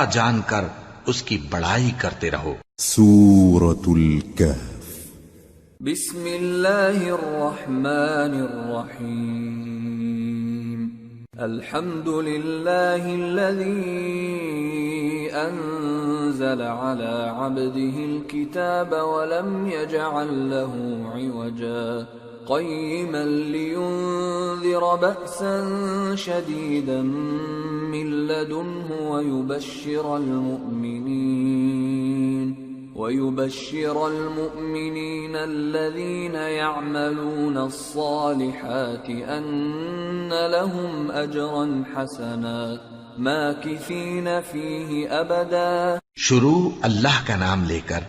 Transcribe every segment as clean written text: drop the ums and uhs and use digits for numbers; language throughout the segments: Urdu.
جان کر اس کی بڑائی کرتے رہو۔ سورة الكهف بسم اللہ الرحمن الرحیم الحمد للہ الذی انزل على عبده الكتاب ولم يجعل له عوجا قيما لينذر بأسا شديدا من لدنه ويبشر المؤمنين الذين يعملون الصالحات أن لهم أجرا حسنا ماكثين فيه أبدا۔ شروع اللہ کا نام لے کر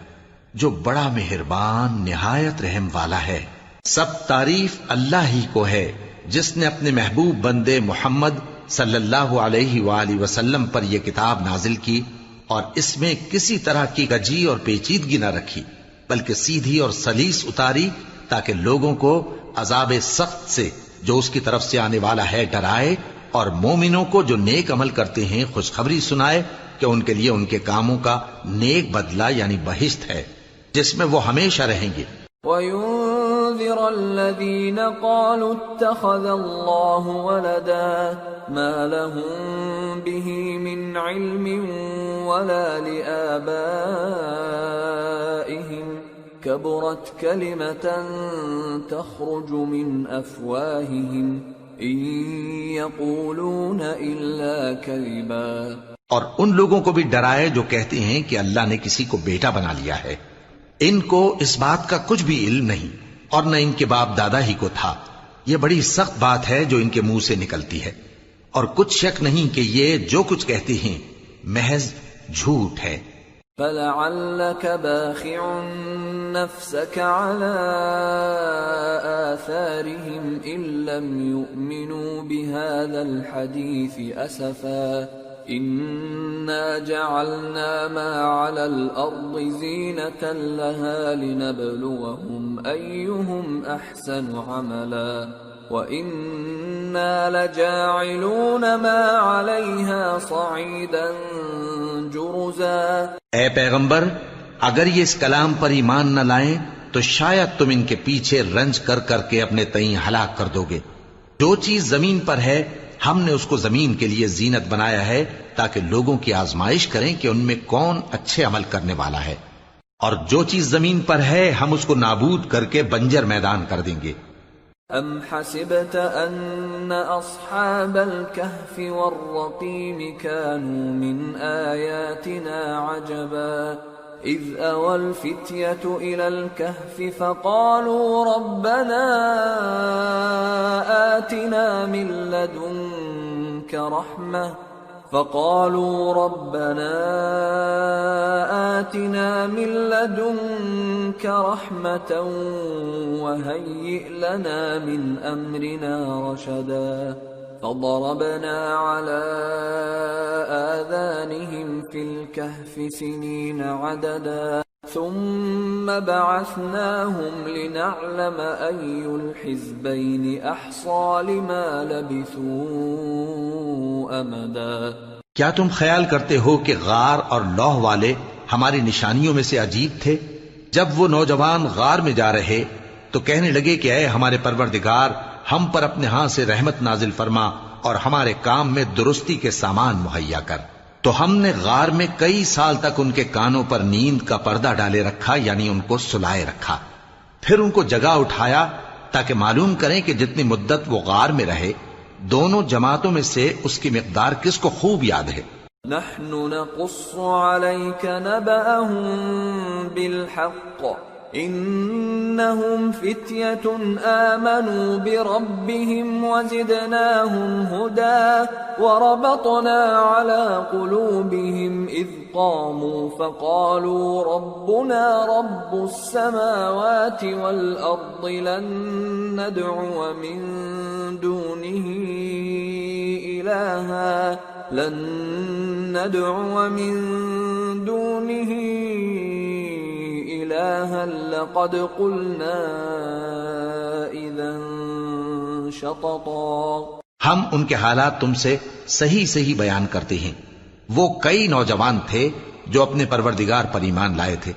جو بڑا مہربان نہایت رحم والا ہے۔ سب تعریف اللہ ہی کو ہے جس نے اپنے محبوب بندے محمد صلی اللہ علیہ وآلہ وسلم پر یہ کتاب نازل کی اور اس میں کسی طرح کی کجی اور پیچیدگی نہ رکھی، بلکہ سیدھی اور سلیس اتاری تاکہ لوگوں کو عذاب سخت سے جو اس کی طرف سے آنے والا ہے ڈرائے، اور مومنوں کو جو نیک عمل کرتے ہیں خوشخبری سنائے کہ ان کے لیے ان کے کاموں کا نیک بدلہ یعنی بہشت ہے جس میں وہ ہمیشہ رہیں گے۔ وَيُنذِرَ الَّذِينَ قَالُوا اتَّخَذَ اللَّهُ وَلَدًا مَا لَهُم بِهِ مِنْ عِلْمٍ وَلَا لِآبَائِهِمْ كَبُرَتْ كَلِمَةً تَخْرُجُ مِنْ أَفْوَاهِهِمْ إِن يَقُولُونَ إِلَّا كَذِبًا۔ اور ان لوگوں کو بھی ڈرائے جو کہتے ہیں کہ اللہ نے کسی کو بیٹا بنا لیا ہے، ان کو اس بات کا کچھ بھی علم نہیں اور نہ ان کے باپ دادا ہی کو تھا۔ یہ بڑی سخت بات ہے جو ان کے منہ سے نکلتی ہے، اور کچھ شک نہیں کہ یہ جو کچھ کہتے ہیں محض جھوٹ ہے۔ فَلَعَلَّكَ بَاخِعٌ نَفْسَكَ عَلَىٰ آثَارِهِمْ إِن لَّمْ يُؤْمِنُوا بِهَٰذَا الْحَدِيثِ أَسَفًا إِنَّا جَعَلْنَا مَا عَلَى الْأَرْضِ زِينَةً لَهَا لِنَبْلُوَهُمْ أَيُّهُمْ أَحْسَنُ عَمَلًا وَإِنَّا لَجَاعِلُونَ مَا عَلَيْهَا صَعِيدًا جُرُزًا۔ اے پیغمبر، اگر یہ اس کلام پر ایمان نہ لائیں تو شاید تم ان کے پیچھے رنج کر کر کے اپنے تئیں ہلاک کر دو گے۔ جو چیز زمین پر ہے ہم نے اس کو زمین کے لیے زینت بنایا ہے تاکہ لوگوں کی آزمائش کریں کہ ان میں کون اچھے عمل کرنے والا ہے، اور جو چیز زمین پر ہے ہم اس کو نابود کر کے بنجر میدان کر دیں گے۔ ام حسبت ان اصحاب الكهف والرقيم كانوا من آياتنا عجبا اذ اوى الفتية الى الكهف فقالوا ربنا آتنا من لدنك رحمة وهيئ لنا من أمرنا رشدا فضربنا على آذانهم في الكهف سنين عددا ثم بعثناهم لنعلم أي الحزبين أحصى لما لبثوا أمدا۔ کیا تم خیال کرتے ہو کہ غار اور لوح والے ہماری نشانیوں میں سے عجیب تھے؟ جب وہ نوجوان غار میں جا رہے تو کہنے لگے کہ اے ہمارے پروردگار، ہم پر اپنے ہاں سے رحمت نازل فرما اور ہمارے کام میں درستی کے سامان مہیا کر۔ تو ہم نے غار میں کئی سال تک ان کے کانوں پر نیند کا پردہ ڈالے رکھا، یعنی ان کو سلائے رکھا، پھر ان کو جگا اٹھایا تاکہ معلوم کریں کہ جتنی مدت وہ غار میں رہے دونوں جماعتوں میں سے اس کی مقدار کس کو خوب یاد ہے۔ نحن نقص عليك نبأهم بالحق انهم فتية آمنوا بربهم وزدناهم هدى وربطنا على قلوبهم إذ قاموا فقالوا ربنا رب السماوات والأرض لن ندعو من دونه إلها لقد قلنا إذا شططا۔ ہم ان کے حالات تم سے صحیح صحیح بیان کرتے ہیں، وہ کئی نوجوان تھے جو اپنے پروردگار پر ایمان لائے تھے،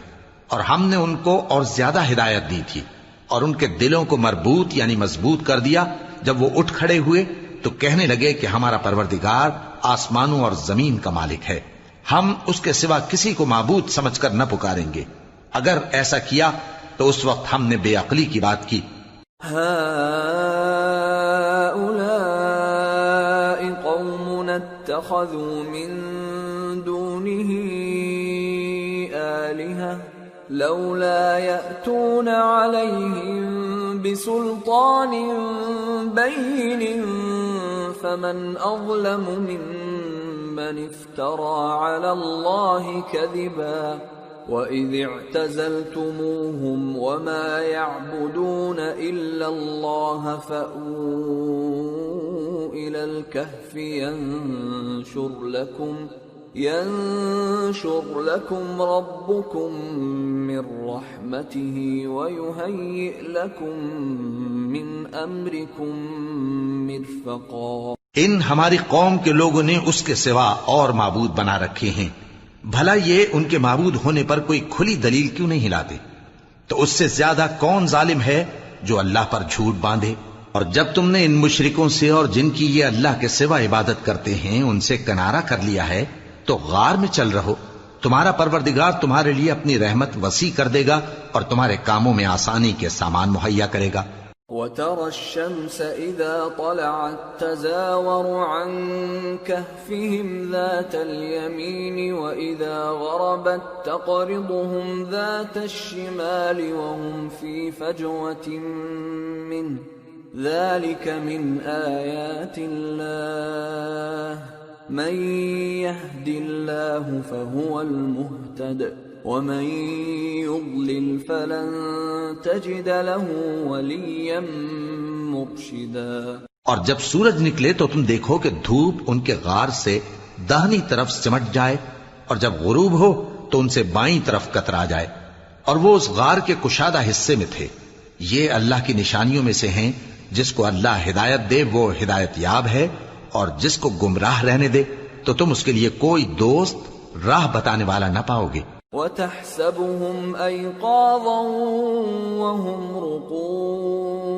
اور ہم نے ان کو اور زیادہ ہدایت دی تھی، اور ان کے دلوں کو مربوط یعنی مضبوط کر دیا۔ جب وہ اٹھ کھڑے ہوئے تو کہنے لگے کہ ہمارا پروردگار آسمانوں اور زمین کا مالک ہے، ہم اس کے سوا کسی کو معبود سمجھ کر نہ پکاریں گے۔ اگر ایسا کیا تو اس وقت ہم نے بے عقلی کی بات کی۔ اتخذوا من دونه آلهة لولا يأتون عليهم بسلطان بين فمن أظلم ممن افترى على الله كذبا وَإِذِ اعْتَزَلْتُمُوهُمْ وَمَا يَعْبُدُونَ إِلَّا اللَّهَ فَأْوُوا إِلَى الْكَهْفِ يَنشُرْ لَكُمْ رَبُّكُمْ مِنْ رَحْمَتِهِ وَيُهَيِّئْ لَكُمْ مِنْ أَمْرِكُمْ مِرْفَقًا۔ ان ہماری قوم کے لوگوں نے اس کے سوا اور معبود بنا رکھے ہیں، بھلا یہ ان کے معبود ہونے پر کوئی کھلی دلیل کیوں نہیں لاتے؟ تو اس سے زیادہ کون ظالم ہے جو اللہ پر جھوٹ باندھے؟ اور جب تم نے ان مشرکوں سے اور جن کی یہ اللہ کے سوا عبادت کرتے ہیں ان سے کنارہ کر لیا ہے تو غار میں چل رہو، تمہارا پروردگار تمہارے لیے اپنی رحمت وسیع کر دے گا اور تمہارے کاموں میں آسانی کے سامان مہیا کرے گا۔ وَتَرَى الشَّمْسَ إِذَا طَلَعَتْ تَزَاوَرُ عَنْ كَهْفِهِمْ ذَاتَ الْيَمِينِ وَإِذَا غَرَبَتْ تَقْرِضُهُمْ ذَاتَ الشِّمَالِ وَهُمْ فِي فَجْوَةٍ مِّنْهُ ذَلِكَ مِنْ آيَاتِ اللَّهِ مَنْ يَهْدِ اللَّهُ فَهُوَ الْمُهْتَدِ وَمَنْ يُضْلِلْ فَلَنْ تَجِدَ لَهُ وَلِيًّا مُرْشِدًا۔ اور جب سورج نکلے تو تم دیکھو کہ دھوپ ان کے غار سے داہنی طرف سمٹ جائے، اور جب غروب ہو تو ان سے بائیں طرف کترا جائے، اور وہ اس غار کے کشادہ حصے میں تھے۔ یہ اللہ کی نشانیوں میں سے ہیں، جس کو اللہ ہدایت دے وہ ہدایت یاب ہے، اور جس کو گمراہ رہنے دے تو تم اس کے لیے کوئی دوست راہ بتانے والا نہ پاؤ گے۔ وَتَحْسَبُهُمْ أَيْقَاظًا وَهُمْ رُقُودٌ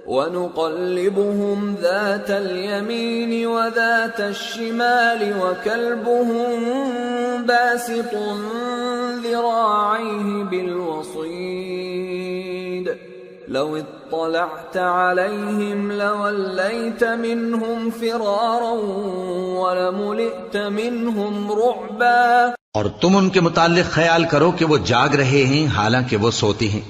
وَنُقَلِّبُهُمْ ذَاتَ الْيَمِينِ وَذَاتَ الشِّمَالِ وَكَلْبُهُمْ بَاسِطٌ ذِرَاعَيْهِ بِالْوَصِيدِ لَوِ اطَّلَعْتَ عَلَيْهِمْ لَوَلَّيْتَ مِنْهُمْ فِرَارًا وَلَمُلِئْتَ مِنْهُمْ رُعْبًا۔ اور تم ان کے متعلق خیال کرو کہ وہ جاگ رہے ہیں حالانکہ وہ سوتے ہیں،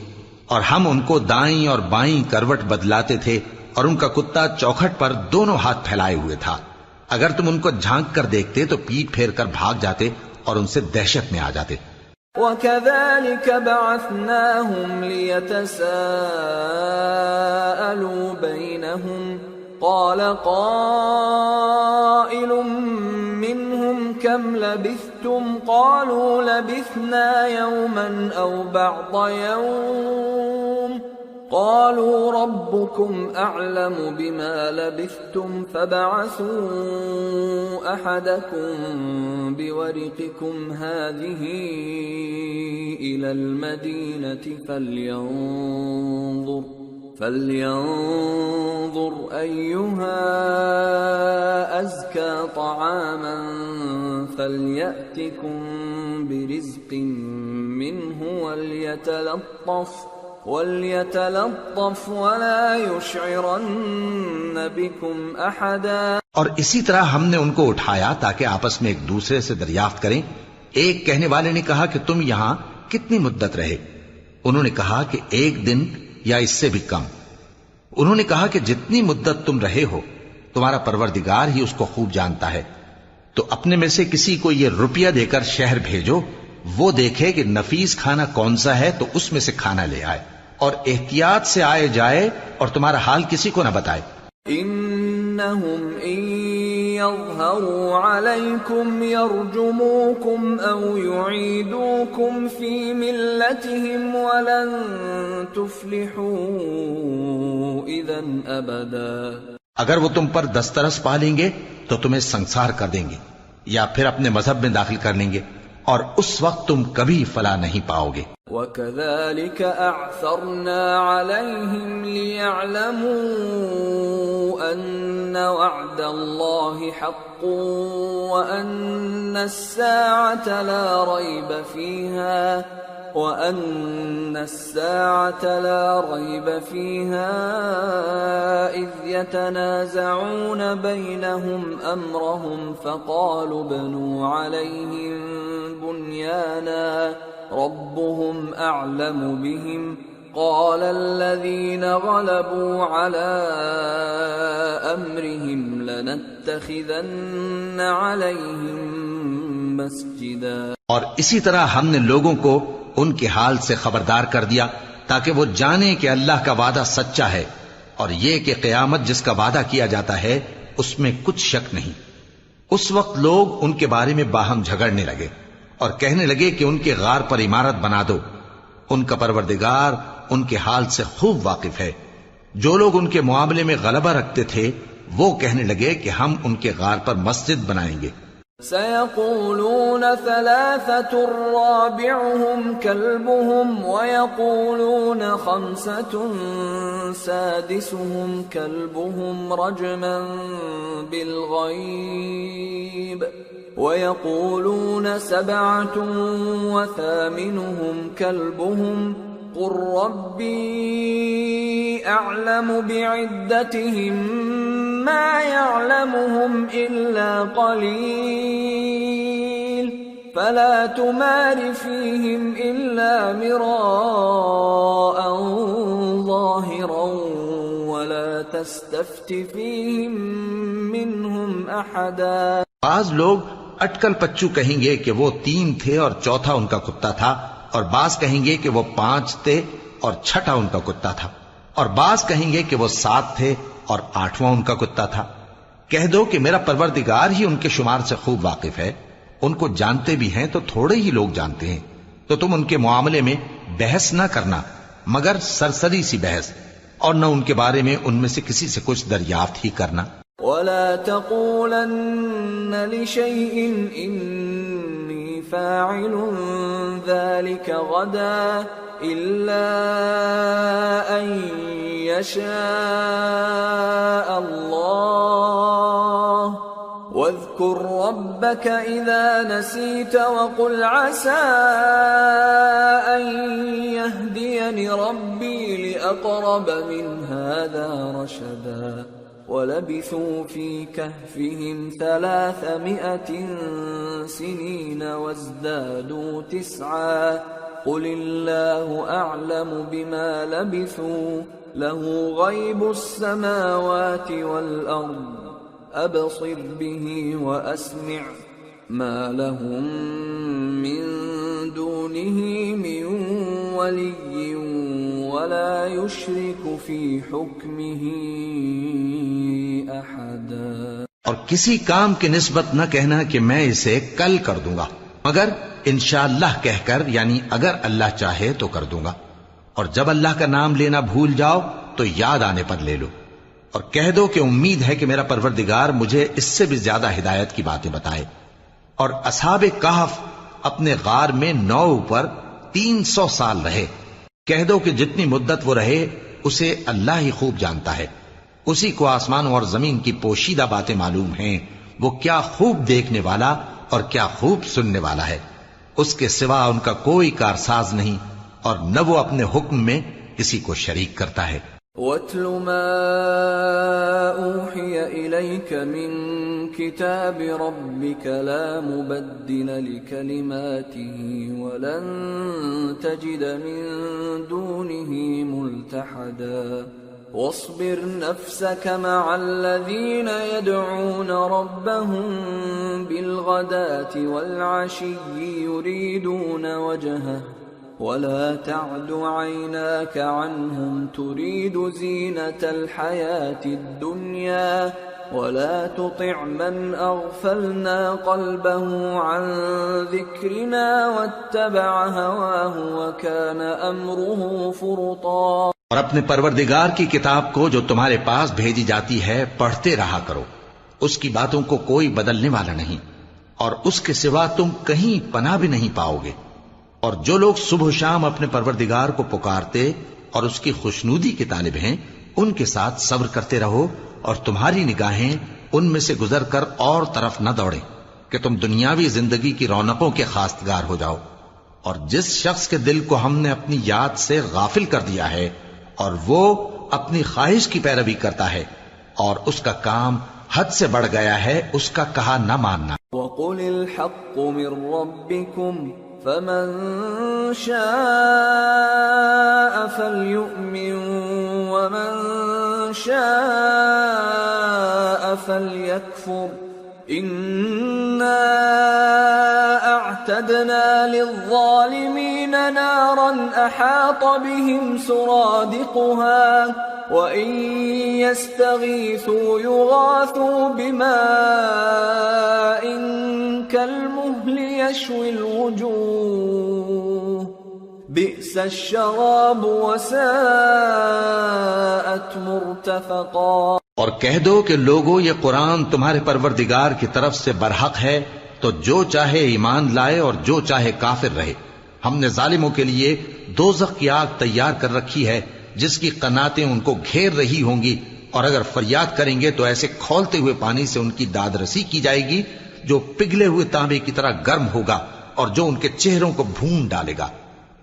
اور ہم ان کو دائیں اور بائیں کروٹ بدلاتے تھے، اور ان کا کتا چوکھٹ پر دونوں ہاتھ پھیلائے ہوئے تھا۔ اگر تم ان کو جھانک کر دیکھتے تو پیٹ پھیر کر بھاگ جاتے اور ان سے دہشت میں آ جاتے۔ وَكَذَلِكَ بَعَثْنَاهُمْ لِيَتَسَاءَلُوا بَيْنَهُمْ قَالَ قَائِلٌ مِّنْهُمْ كَمْ لَبِثْتُمْ قَالُوا لَبِثْنَا يَوْمًا أَوْ بَعْضَ يَوْمٍ قَالُوا رَبُّكُمْ أَعْلَمُ بِمَا لَبِثْتُمْ فَابْعَثُوا أَحَدَكُمْ بِوَرِقِكُمْ هَٰذِهِ إِلَى الْمَدِينَةِ فَلْيَنظُرْ أَيُّهَا أَزْكَىٰ طَعَامًا فَلْيَأْتِكُمْ بِرِزْقٍ مِّنْهُ وَلْيَتَلَطَّفْ وَلَا يُشْعِرَنَّ بِكُمْ أَحَدًا۔ اور اسی طرح ہم نے ان کو اٹھایا تاکہ آپس میں ایک دوسرے سے دریافت کریں۔ ایک کہنے والے نے کہا کہ تم یہاں کتنی مدت رہے؟ انہوں نے کہا کہ 1 دن یا اس سے بھی کم۔ انہوں نے کہا کہ جتنی مدت تم رہے ہو تمہارا پروردگار ہی اس کو خوب جانتا ہے، تو اپنے میں سے کسی کو یہ روپیہ دے کر شہر بھیجو، وہ دیکھے کہ نفیس کھانا کون سا ہے تو اس میں سے کھانا لے آئے، اور احتیاط سے آئے جائے اور تمہارا حال کسی کو نہ بتائے۔ انہم ان یظہروا علیکم یرجموکم او یعیدوکم فی ملتہم ولن تفلحوا اذن ابدا۔ اگر وہ تم پر دسترس پا لیں گے تو تمہیں سنسار کر دیں گے، یا پھر اپنے مذہب میں داخل کر لیں گے، اور اس وقت تم کبھی فلاح نہیں پاؤ گے۔ وَكَذَلِكَ أَعْثَرْنَا عَلَيْهِمْ لِيَعْلَمُوا أَنَّ وَعْدَ اللَّهِ حَقٌّ وَأَنَّ السَّاعَةَ لَا رَيْبَ فِيهَا إِذْ يَتَنَازَعُونَ بَيْنَهُمْ أَمْرَهُمْ فَقَالُوا ابْنُوا عَلَيْهِمْ بُنْيَانًا رَبُّهُمْ أَعْلَمُ بِهِمْ قَالَ الَّذِينَ غَلَبُوا عَلَى أَمْرِهِمْ لَنَتَّخِذَنَّ عَلَيْهِمْ مَسْجِدًا۔ اور اسی طرح ہم نے لوگوں کو ان کے حال سے خبردار کر دیا تاکہ وہ جانیں کہ اللہ کا وعدہ سچا ہے، اور یہ کہ قیامت جس کا وعدہ کیا جاتا ہے اس میں کچھ شک نہیں۔ اس وقت لوگ ان کے بارے میں باہم جھگڑنے لگے اور کہنے لگے کہ ان کے غار پر عمارت بنا دو۔ ان کا پروردگار ان کے حال سے خوب واقف ہے۔ جو لوگ ان کے معاملے میں غلبہ رکھتے تھے وہ کہنے لگے کہ ہم ان کے غار پر مسجد بنائیں گے۔ سَيَقُولُونَ ثَلَاثَةٌ رَابِعُهُمْ كَلْبُهُمْ وَيَقُولُونَ خَمْسَةٌ سَادِسُهُمْ كَلْبُهُمْ رَجْمًا بِالْغَيْبِ وَيَقُولُونَ سَبْعَةٌ وَثَامِنُهُمْ كَلْبُهُمْ قُل رَّبِّي أَعْلَمُ بِعِدَّتِهِم مَّا يَعْلَمُهُمْ إِلَّا قَلِيلٌ فَلَا تُمَارِ فِيهِمْ إِلَّا مِرَاءً ظَاهِرًا وَلَا تَسْتَفْتِ فِيهِم مِّنْهُمْ أَحَدًا۔ بعض لوگ اٹکل پچو کہیں گے کہ وہ 3 تھے اور چوتھا ان کا کتا تھا، اور بعض کہیں گے کہ وہ 5 تھے اور چھٹا ان کا کتا تھا، اور بعض کہیں گے کہ وہ 7 تھے اور 8واں ان کا کتا تھا۔ کہہ دو کہ میرا پروردگار ہی ان کے شمار سے خوب واقف ہے، ان کو جانتے بھی ہیں تو تھوڑے ہی لوگ جانتے ہیں، تو تم ان کے معاملے میں بحث نہ کرنا مگر سرسری سی بحث، اور نہ ان کے بارے میں ان میں سے کسی سے کچھ دریافت ہی کرنا۔ وَلَا تَقُولَنَّ لِشَيْءٍ إِنِّي فَاعِلٌ ذَلِكَ غَدًا إِلَّا أَن يَشَاءَ اللَّهُ وَاذْكُر رَّبَّكَ إِذَا نَسِيتَ وَقُلْ عَسَىٰ أَن يَهْدِيَنِ رَبِّي لِأَقْرَبَ مِنْ هَٰذَا رَشَدًا وَلَبِثُوا فِي كَهْفِهِمْ 300 سِنِينَ وَازْدَادُوا 9 قُلِ اللَّهُ أَعْلَمُ بِمَا لَبِثُوا لَهُ غَيْبُ السَّمَاوَاتِ وَالْأَرْضِ أَبْصِرْ بِهِ وَأَسْمِعْ مَا لَهُم مِّن دُونِهِ مِن وَلِيٍّ وَلَا يُشْرِكُ فِي حُكْمِهِ أَحَدًا۔ اور کسی کام کی نسبت نہ کہنا کہ میں اسے کل کر دوں گا، مگر انشاءاللہ کہہ کر، یعنی اگر اللہ چاہے تو کر دوں گا، اور جب اللہ کا نام لینا بھول جاؤ تو یاد آنے پر لے لو، اور کہہ دو کہ امید ہے کہ میرا پروردگار مجھے اس سے بھی زیادہ ہدایت کی باتیں بتائے۔ اور اصحاب کہف اپنے غار میں 9 پر 300 سال رہے۔ کہہ دو کہ جتنی مدت وہ رہے اسے اللہ ہی خوب جانتا ہے، اسی کو آسمانوں اور زمین کی پوشیدہ باتیں معلوم ہیں، وہ کیا خوب دیکھنے والا اور کیا خوب سننے والا ہے۔ اس کے سوا ان کا کوئی کارساز نہیں، اور نہ وہ اپنے حکم میں کسی کو شریک کرتا ہے۔ وَاتْلُ مَا أُوحِيَ إِلَيْكَ مِن كِتَابِ رَبِّكَ لَا مُبَدِّلَ لِكَلِمَاتِهِ وَلَن تَجِدَ مِن دُونِهِ مُلْتَحَدًا وَاصْبِرْ نَفْسَكَ مَعَ الَّذِينَ يَدْعُونَ رَبَّهُم بِالْغَدَاةِ وَالْعَشِيِّ يُرِيدُونَ وَجْهَهُ وَلَا تَعْدُ عَيْنَاكَ عَنْهُمْ تُرِيدُ زِينَةَ الْحَيَاةِ الدُّنْيَا وَلَا تُطِعْ مَنْ أَغْفَلْنَا قَلْبَهُ عَنْ ذِكْرِنَا وَاتَّبَعَ هَوَاهُ وَكَانَ أَمْرُهُ فُرُطًا۔ اور اپنے پروردگار کی کتاب کو جو تمہارے پاس بھیجی جاتی ہے پڑھتے رہا کرو، اس کی باتوں کو کوئی بدلنے والا نہیں، اور اس کے سوا تم کہیں پناہ بھی نہیں پاؤ گے۔ اور جو لوگ صبح و شام اپنے پروردگار کو پکارتے اور اس کی خوشنودی کے طالب ہیں، ان کے ساتھ صبر کرتے رہو، اور تمہاری نگاہیں ان میں سے گزر کر اور طرف نہ دوڑیں کہ تم دنیاوی زندگی کی رونقوں کے خواستگار ہو جاؤ۔ اور جس شخص کے دل کو ہم نے اپنی یاد سے غافل کر دیا ہے اور وہ اپنی خواہش کی پیروی کرتا ہے اور اس کا کام حد سے بڑھ گیا ہے، اس کا کہا نہ ماننا۔ وَقُلِ الْحَقُّ مِنْ رَبِّكُمْ فَمَنْ شَاءَ فَلْيُؤْمِنْ وَمَنْ شَاءَ فَلْيَكْفُرْ إِنَّا أَعْتَدْنَا لِلظَّالِمِينَ نَارًا أَحَاطَ بِهِمْ سُرَادِقُهَا وَإِنْ يَسْتَغِيثُوا يُغَاثُوا بِمَاءٍ كَالْمُهْلِ يَشْوِي الْوُجُوهَ بِئْسَ الشَّرَابُ وَسَاءَتْ مُرْتَفَقًا۔ اور کہہ دو کہ لوگو یہ قرآن تمہارے پروردگار کی طرف سے برحق ہے، تو جو چاہے ایمان لائے اور جو چاہے کافر رہے۔ ہم نے ظالموں کے لیے دوزخ کی آگ تیار کر رکھی ہے جس کی قناتیں ان کو گھیر رہی ہوں گی، اور اگر فریاد کریں گے تو ایسے کھولتے ہوئے پانی سے ان کی داد رسی کی جائے گی جو پگھلے ہوئے تانبے کی طرح گرم ہوگا اور جو ان کے چہروں کو بھون ڈالے گا۔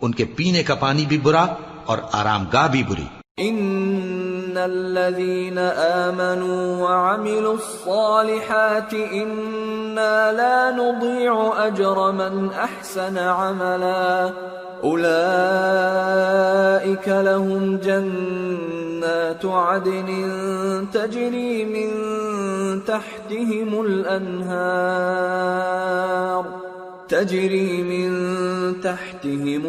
ان کے پینے کا پانی بھی برا اور آرام گاہ بھی بری۔ ان الذين آمنوا وعملوا الصالحات انا لا نضيع اجر من احسن عملا اولئك لهم جنات عدن تجري من تحتهم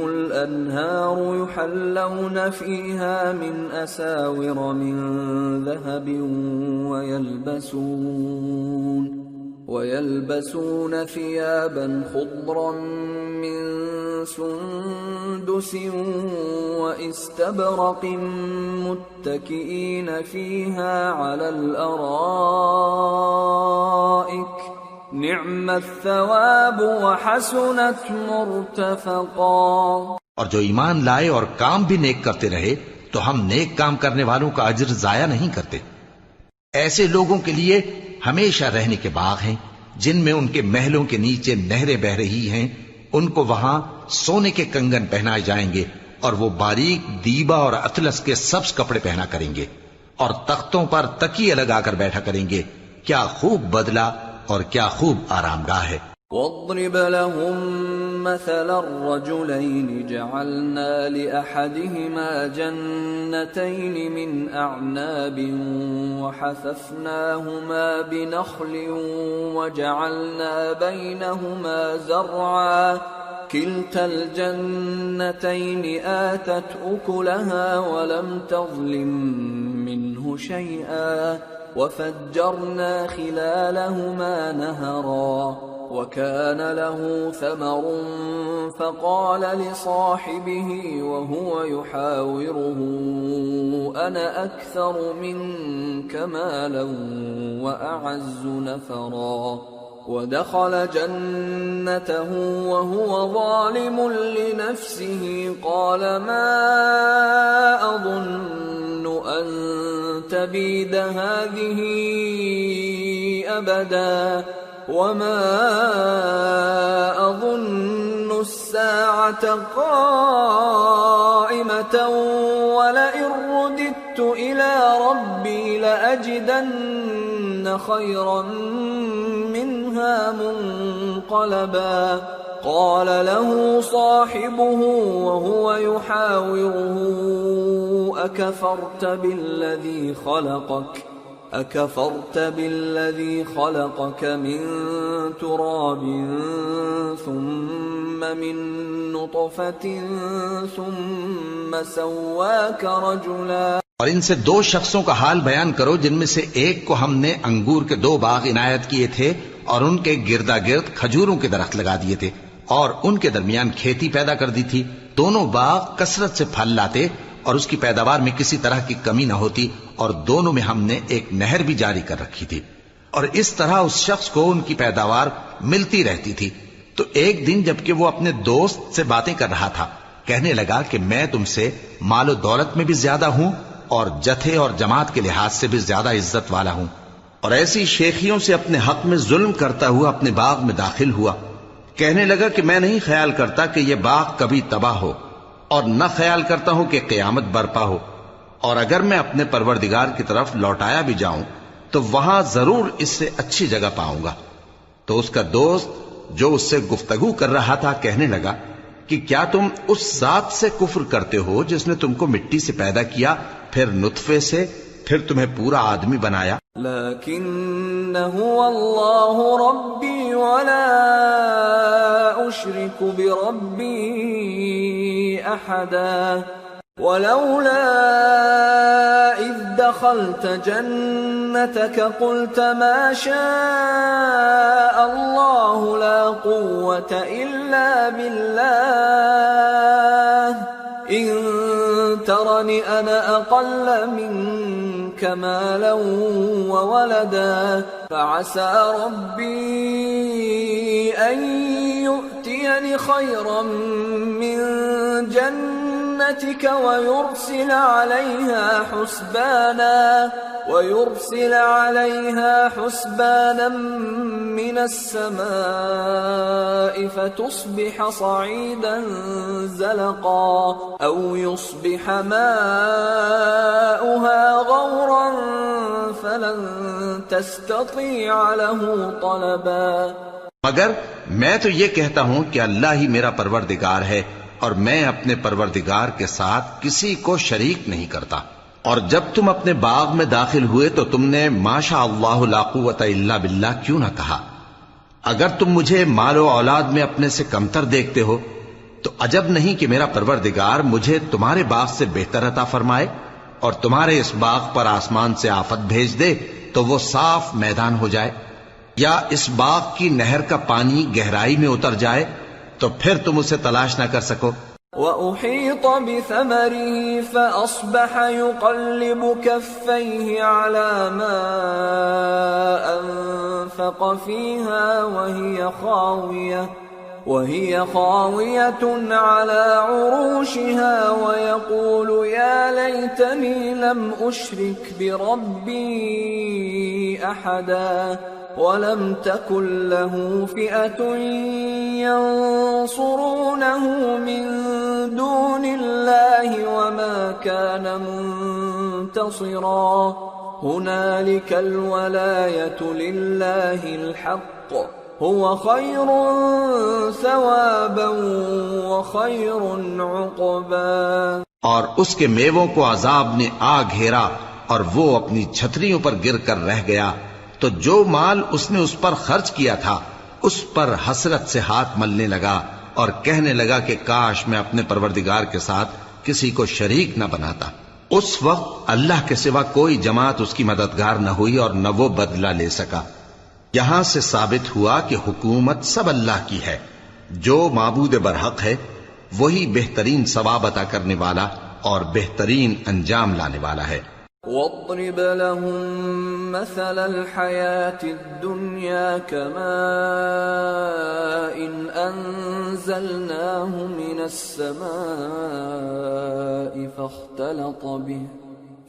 الأنهار يحلون فيها من أساور من ذهب ويلبسون ثيابا خضرا من سندس واستبرق متكئين فيها على الأرائك نعم الثواب وحسنت مرتفقا۔ اور جو ایمان لائے اور کام بھی نیک کرتے رہے تو ہم نیک کام کرنے والوں کا اجر ضائع نہیں کرتے۔ ایسے لوگوں کے لیے ہمیشہ رہنے کے باغ ہیں جن میں ان کے محلوں کے نیچے نہریں بہ رہی ہیں، ان کو وہاں سونے کے کنگن پہنائے جائیں گے اور وہ باریک دیبا اور اطلس کے سبز کپڑے پہنا کریں گے، اور تختوں پر تکیے لگا کر بیٹھا کریں گے۔ کیا خوب بدلہ اور کیا خوب آرام گاہ ہے۔ واضرب لهم مثل الرجلين جعلنا لأحدهما جنتين من أعناب وحففناهما بنخل وجعلنا بينهما زرعا كلتا الجنتين آتت أكلها ولم تظلم منه شيئا وفجرنا خلالهما نهرا وكان له ثمر فقال لصاحبه وهو يحاوره أنا أكثر منك مالا وأعز نفرا ودخل جنته وهو ظالم لنفسه قال ما أظن أن تبيد هذه أبدا وما أظن الساعة قائمة ولئن رددت إلى ربي لأجدن خيرا منها منقلبا قال له صاحبه وهو يحاوره أكفرت بالذي خلقك من تراب ثم من نطفة ثم سواك رجلا۔ اور ان سے دو شخصوں کا حال بیان کرو جن میں سے ایک کو ہم نے انگور کے 2 باغ عنایت کیے تھے اور ان کے گردا گرد کھجوروں کے درخت لگا دیے تھے اور ان کے درمیان کھیتی پیدا کر دی تھی۔ دونوں باغ کثرت سے پھل لاتے اور اس کی پیداوار میں کسی طرح کی کمی نہ ہوتی، اور دونوں میں ہم نے ایک نہر بھی جاری کر رکھی تھی۔ اور اس طرح اس شخص کو ان کی پیداوار ملتی رہتی تھی۔ تو ایک دن جبکہ وہ اپنے دوست سے باتیں کر رہا تھا، کہنے لگا کہ میں تم سے مال و دولت میں بھی زیادہ ہوں اور جتھے اور جماعت کے لحاظ سے بھی زیادہ عزت والا ہوں، اور ایسی شیخیوں سے اپنے حق میں ظلم کرتا ہوا اپنے باغ میں داخل ہوا۔ کہنے لگا کہ میں نہیں خیال کرتا کہ یہ باغ کبھی تباہ ہو، اور نہ خیال کرتا ہوں کہ قیامت برپا ہو، اور اگر میں اپنے پروردگار کی طرف لوٹایا بھی جاؤں تو وہاں ضرور اس سے اچھی جگہ پاؤں گا۔ تو اس کا دوست جو اس سے گفتگو کر رہا تھا کہنے لگا کہ کیا تم اس ذات سے کفر کرتے ہو جس نے تم کو مٹی سے پیدا کیا، پھر نطفے سے، پھر تمہیں پورا آدمی بنایا؟ لیکن هو اللہ ربی ولا اشرک بربی احدا ولولا اذ دخلت جنتك قلت ما شاء الله لا قوة الا بالله ان ترني انا اقل منك مالا وولدا فعسى ربي ان يؤتيني خيرا من جنتك ويرسل عليها حسبانا من السماء فتصبح صعيدا زلقا أو يصبح ماؤها غورا فلن تستطيع له طلبا۔ مگر میں تو یہ کہتا ہوں کہ اللہ ہی میرا پروردگار ہے، اور میں اپنے پروردگار کے ساتھ کسی کو شریک نہیں کرتا۔ اور جب تم اپنے باغ میں داخل ہوئے تو تم نے ماشاء اللہ لا قوت الا باللہ کیوں نہ کہا؟ اگر تم مجھے مال و اولاد میں اپنے سے کمتر دیکھتے ہو تو عجب نہیں کہ میرا پروردگار مجھے تمہارے باغ سے بہتر عطا فرمائے، اور تمہارے اس باغ پر آسمان سے آفت بھیج دے تو وہ صاف میدان ہو جائے، یا اس باغ کی نہر کا پانی گہرائی میں اتر جائے تو پھر تم اسے تلاش نہ کر سکو۔ وَأُحِيطَ بِثَمَرِهِ فَأَصْبَحَ يُقَلِّبُ كَفَّيْهِ عَلَى مَا أَنفَقَ فِيهَا وَهِيَ خَاوِيَةٌ عَلَى عُرُوشِهَا وَيَقُولُ يَا لَيْتَنِي لَمْ أُشْرِكْ بِرَبِّي أَحَدًا وَلَمْ تَكُنْ لَهُ فِئَةٌ يَنصُرُونَهُ مِنْ دُونِ اللَّهِ وَمَا كَانَ مُنْتَصِرًا هُنَالِكَ الْوَلَايَةُ لِلَّهِ الْحَقِّ هُوَ خَيْرٌ ثَوَابًا وَخَيْرٌ عُقْبًا۔ اور اس کے میووں کو عذاب نے آ گھیرا اور وہ اپنی چھتریوں پر گر کر رہ گیا، تو جو مال اس نے اس پر خرچ کیا تھا اس پر حسرت سے ہاتھ ملنے لگا اور کہنے لگا کہ کاش میں اپنے پروردگار کے ساتھ کسی کو شریک نہ بناتا۔ اس وقت اللہ کے سوا کوئی جماعت اس کی مددگار نہ ہوئی اور نہ وہ بدلہ لے سکا۔ یہاں سے ثابت ہوا کہ حکومت سب اللہ کی ہے، جو معبود برحق ہے وہی بہترین ثواب عطا کرنے والا اور بہترین انجام لانے والا ہے۔ وَاضْرِبْ لَهُم مَّثَلَ الْحَيَاةِ الدُّنْيَا كَمَاءٍ أَنزَلْنَاهُ مِنَ السَّمَاءِ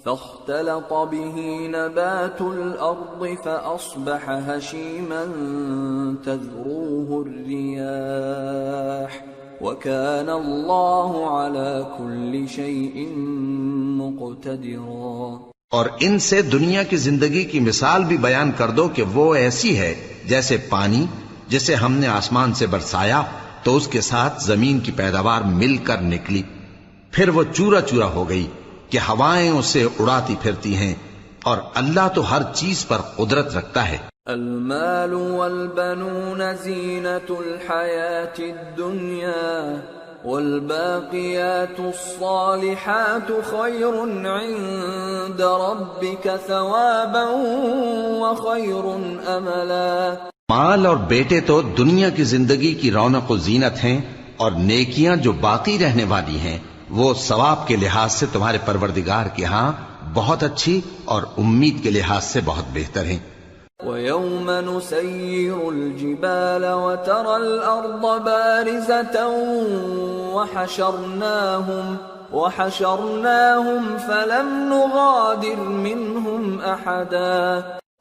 فاختلط به نبات الأرض فأصبح هشيما تذروه الرياح وكان الله على كل شيء مقتدرا۔ اور ان سے دنیا کی زندگی کی مثال بھی بیان کر دو کہ وہ ایسی ہے جیسے پانی جسے ہم نے آسمان سے برسایا تو اس کے ساتھ زمین کی پیداوار مل کر نکلی، پھر وہ چورا چورا ہو گئی کہ ہوائیں اسے اڑاتی پھرتی ہیں، اور اللہ تو ہر چیز پر قدرت رکھتا ہے۔ المال والبنون زینة الحیاة الدنیا والباقیات الصالحات خیر عند ربک ثوابا وخیر املا۔ مال اور بیٹے تو دنیا کی زندگی کی رونق و زینت ہیں، اور نیکیاں جو باقی رہنے والی ہیں وہ ثواب کے لحاظ سے تمہارے پروردگار کے ہاں بہت اچھی اور امید کے لحاظ سے بہت بہتر ہیں۔ وَيَوْمَ نُسَيِّرُ الْجِبَالَ وَتَرَى الْأَرْضَ بَارِزَةً وَحَشَرْنَاهُمْ فَلَمْ نُغَادِرْ مِنْهُمْ أَحَدًا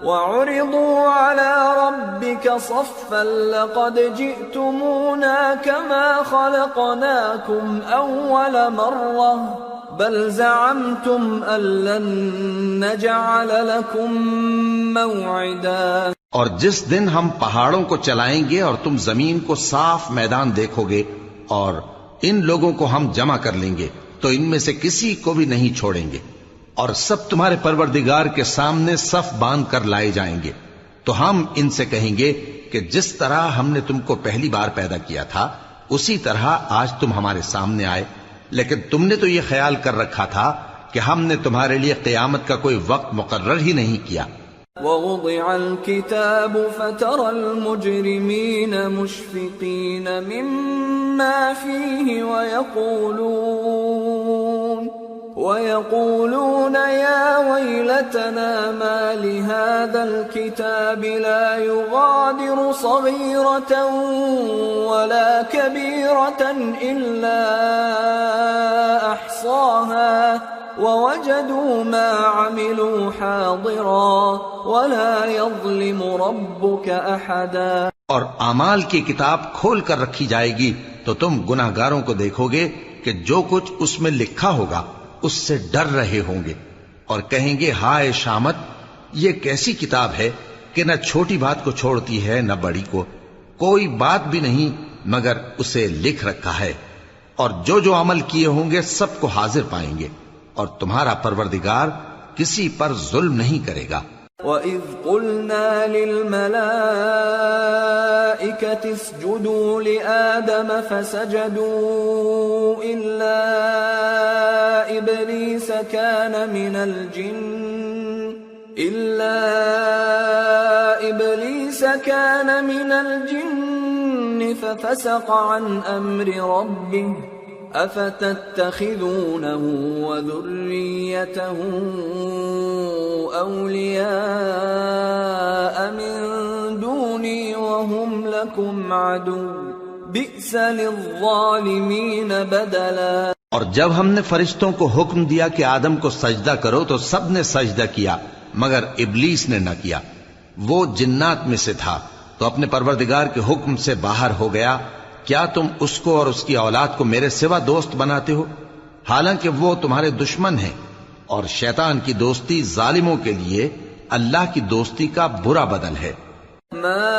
وَعُرِضُوا عَلَى رَبِّكَ صَفًّا لَقَدْ جِئْتُمُونَا كَمَا خَلَقْنَاكُمْ أَوَّلَ مَرَّةٍ بَلْ زَعَمْتُمْ أَن لَّن نَّجْعَلَ لَكُم مَّوْعِدًا۔ اور جس دن ہم پہاڑوں کو چلائیں گے اور تم زمین کو صاف میدان دیکھو گے اور ان لوگوں کو ہم جمع کر لیں گے تو ان میں سے کسی کو بھی نہیں چھوڑیں گے، اور سب تمہارے پروردگار کے سامنے صف باندھ کر لائے جائیں گے، تو ہم ان سے کہیں گے کہ جس طرح ہم نے تم کو پہلی بار پیدا کیا تھا اسی طرح آج تم ہمارے سامنے آئے، لیکن تم نے تو یہ خیال کر رکھا تھا کہ ہم نے تمہارے لیے قیامت کا کوئی وقت مقرر ہی نہیں کیا۔ وَوُضِعَ الْكِتَابُ فَتَرَى الْمُجْرِمِينَ مُشْفِقِينَ مِمَّا فِيهِ وَيَقُولُونَ يَا وَيْلَتَنَا مَا لِهَذَا الْكِتَابِ لَا يُغَادِرُ صَغِيرَةً وَلَا كَبِيرَةً إِلَّا أَحْصَاهَا وَوَجَدُوا مَا عَمِلُوا حَاضِرًا وَلَا يَظْلِمُ رَبُّكَ أَحَدًا۔ اور اعمال کی کتاب کھول کر رکھی جائے گی تو تم گناہگاروں کو دیکھو گے کہ جو کچھ اس میں لکھا ہوگا اس سے ڈر رہے ہوں گے اور کہیں گے ہائے شامت، یہ کیسی کتاب ہے کہ نہ چھوٹی بات کو چھوڑتی ہے نہ بڑی کو، کوئی بات بھی نہیں مگر اسے لکھ رکھا ہے، اور جو جو عمل کیے ہوں گے سب کو حاضر پائیں گے، اور تمہارا پروردگار کسی پر ظلم نہیں کرے گا۔ وَإِذْ قُلْنَا لِلْمَلَائِكَةِ اسْجُدُوا لِآدَمَ فَسَجَدُوا إِلَّا إِبْلِيسَ كَانَ مِنَ الْجِنِّ فَفَسَقَ عَنْ أَمْرِ رَبِّهِ أَفَتَتَّخِذُونَهُ وَذُرِّيَّتَهُ أَوْلِيَاءَ مِن دُونِي وَهُمْ لَكُمْ عَدُوٌّ بِئْسَ لِلظَّالِمِينَ بَدَلًا۔ اور جب ہم نے فرشتوں کو حکم دیا کہ آدم کو سجدہ کرو تو سب نے سجدہ کیا مگر ابلیس نے نہ کیا، وہ جنات میں سے تھا تو اپنے پروردگار کے حکم سے باہر ہو گیا۔ کیا تم اس کو اور اس کی اولاد کو میرے سوا دوست بناتے ہو، حالانکہ وہ تمہارے دشمن ہیں، اور شیطان کی دوستی ظالموں کے لیے اللہ کی دوستی کا برا بدل ہے۔ ما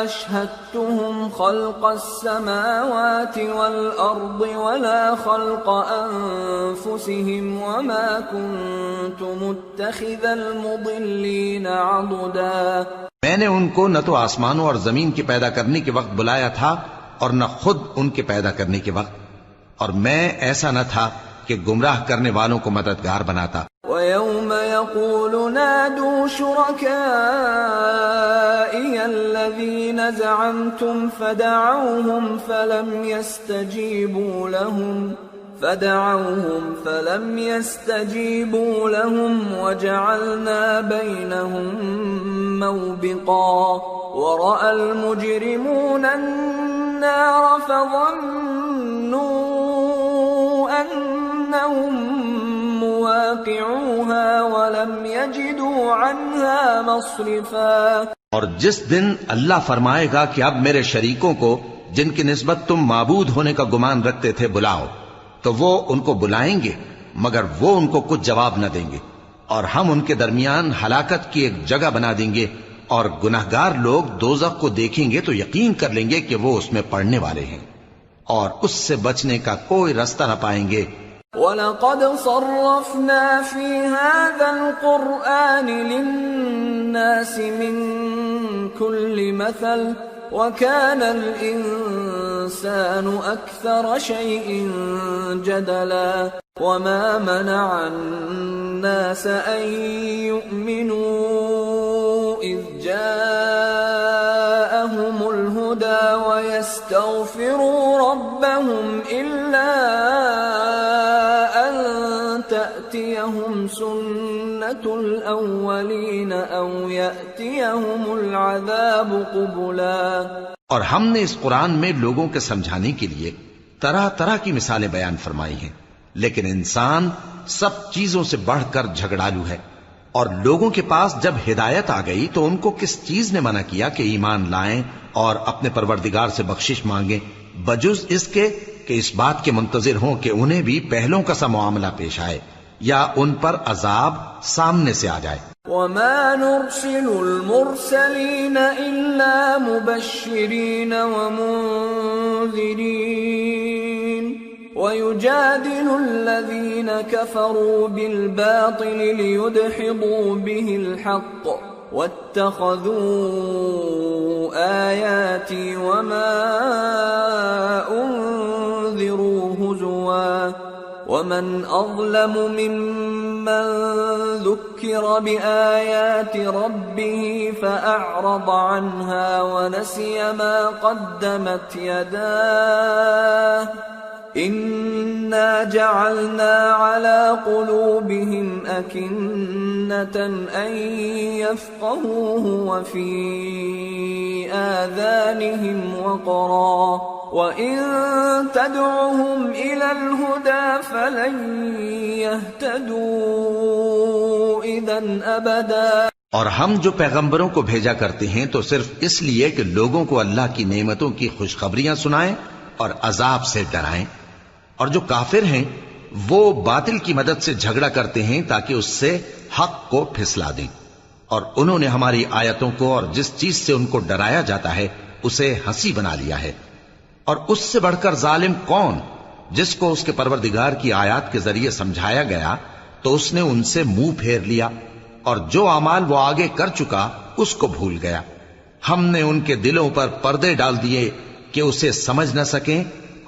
أشهدتهم خلق السماوات والأرض ولا خلق أنفسهم وما كنت متخذ المضلين عضدا۔ میں نے ان کو نہ تو آسمانوں اور زمین کے پیدا کرنے کے وقت بلایا تھا اور نہ خود ان کے پیدا کرنے کے وقت، اور میں ایسا نہ تھا کہ گمراہ کرنے والوں کو مددگار بناتا۔ وَيَوْمَ يَقُولُ نَادُوا شُرَكَائِيَ الَّذِينَ زَعَمْتُمْ فَدَعَوْهُمْ فَلَمْ يَسْتَجِيبُوا لَهُمْ وَجَعَلْنَا بَيْنَهُمْ مَوْبِقًا وَرَأَى الْمُجْرِمُونَ النَّارَ فَظَنُّوا أَنَّهُمْ مواقعوها ولم يجدوا عنها مصرفا۔ اور جس دن اللہ فرمائے گا کہ اب میرے شریکوں کو جن کی نسبت تم معبود ہونے کا گمان رکھتے تھے بلاؤ، تو وہ ان کو بلائیں گے مگر وہ ان کو کچھ جواب نہ دیں گے، اور ہم ان کے درمیان ہلاکت کی ایک جگہ بنا دیں گے، اور گناہگار لوگ دوزخ کو دیکھیں گے تو یقین کر لیں گے کہ وہ اس میں پڑنے والے ہیں، اور اس سے بچنے کا کوئی رستہ نہ پائیں گے۔ وَلَقَدْ صَرَّفْنَا فِي هَذَا الْقُرْآنِ لِلنَّاسِ مِنْ كُلِّ مَثَلٍ وَكَانَ الْإِنسَانُ أَكْثَرَ شَيْءٍ جَدَلًا وَمَا مَنَعَ النَّاسَ أَن يُؤْمِنُوا إِذْ جَاءَهُمُ الْهُدَى وَيَسْتَغْفِرُوا رَبَّهُمْ إِلَّا أَن تَأْتِيَهُمُ تأتيهم سنة الأولين أو يأتيهم العذاب قبلا۔ اور ہم نے اس قرآن میں لوگوں کے سمجھانے کے لیے طرح طرح کی مثالیں بیان فرمائی ہیں، لیکن انسان سب چیزوں سے بڑھ کر جھگڑالو ہے، اور لوگوں کے پاس جب ہدایت آ گئی تو ان کو کس چیز نے منع کیا کہ ایمان لائیں اور اپنے پروردگار سے بخشش مانگیں، بجز اس کے کہ اس بات کے منتظر ہوں کہ انہیں بھی پہلوں کا سا معاملہ پیش آئے یا ان پر عذاب سامنے سے آ جائے۔ وما نرسل المرسلين إلا مبشرين ومنذرين ويجادل الذين كفروا بالباطل ليدحضوا به الحق واتخذوا آياتي وما أنذروا هزوا ومن أظلم ممن ذكر بآيات ربه فأعرض عنها ونسي ما قدمت يداه إنا جعلنا على قلوبهم أكنة أن يفقهوه وفي آذانهم وقرا وإن تدعهم إلى الهدى فلن يهتدوا إذا أبدا۔ اور ہم جو پیغمبروں کو بھیجا کرتے ہیں تو صرف اس لیے کہ لوگوں کو اللہ کی نعمتوں کی خوشخبریاں سنائیں اور عذاب سے ڈرائیں، اور جو کافر ہیں وہ باطل کی مدد سے جھگڑا کرتے ہیں تاکہ اس سے حق کو پھسلا دیں، اور انہوں نے ہماری آیتوں کو اور جس چیز سے ان کو ڈرایا جاتا ہے اسے ہنسی بنا لیا ہے۔ اور اس سے بڑھ کر ظالم کون، جس کو اس کے پروردگار کی آیات کے ذریعے سمجھایا گیا تو اس نے ان سے منہ پھیر لیا، اور جو اعمال وہ آگے کر چکا اس کو بھول گیا۔ ہم نے ان کے دلوں پر پردے ڈال دیے کہ اسے سمجھ نہ سکیں،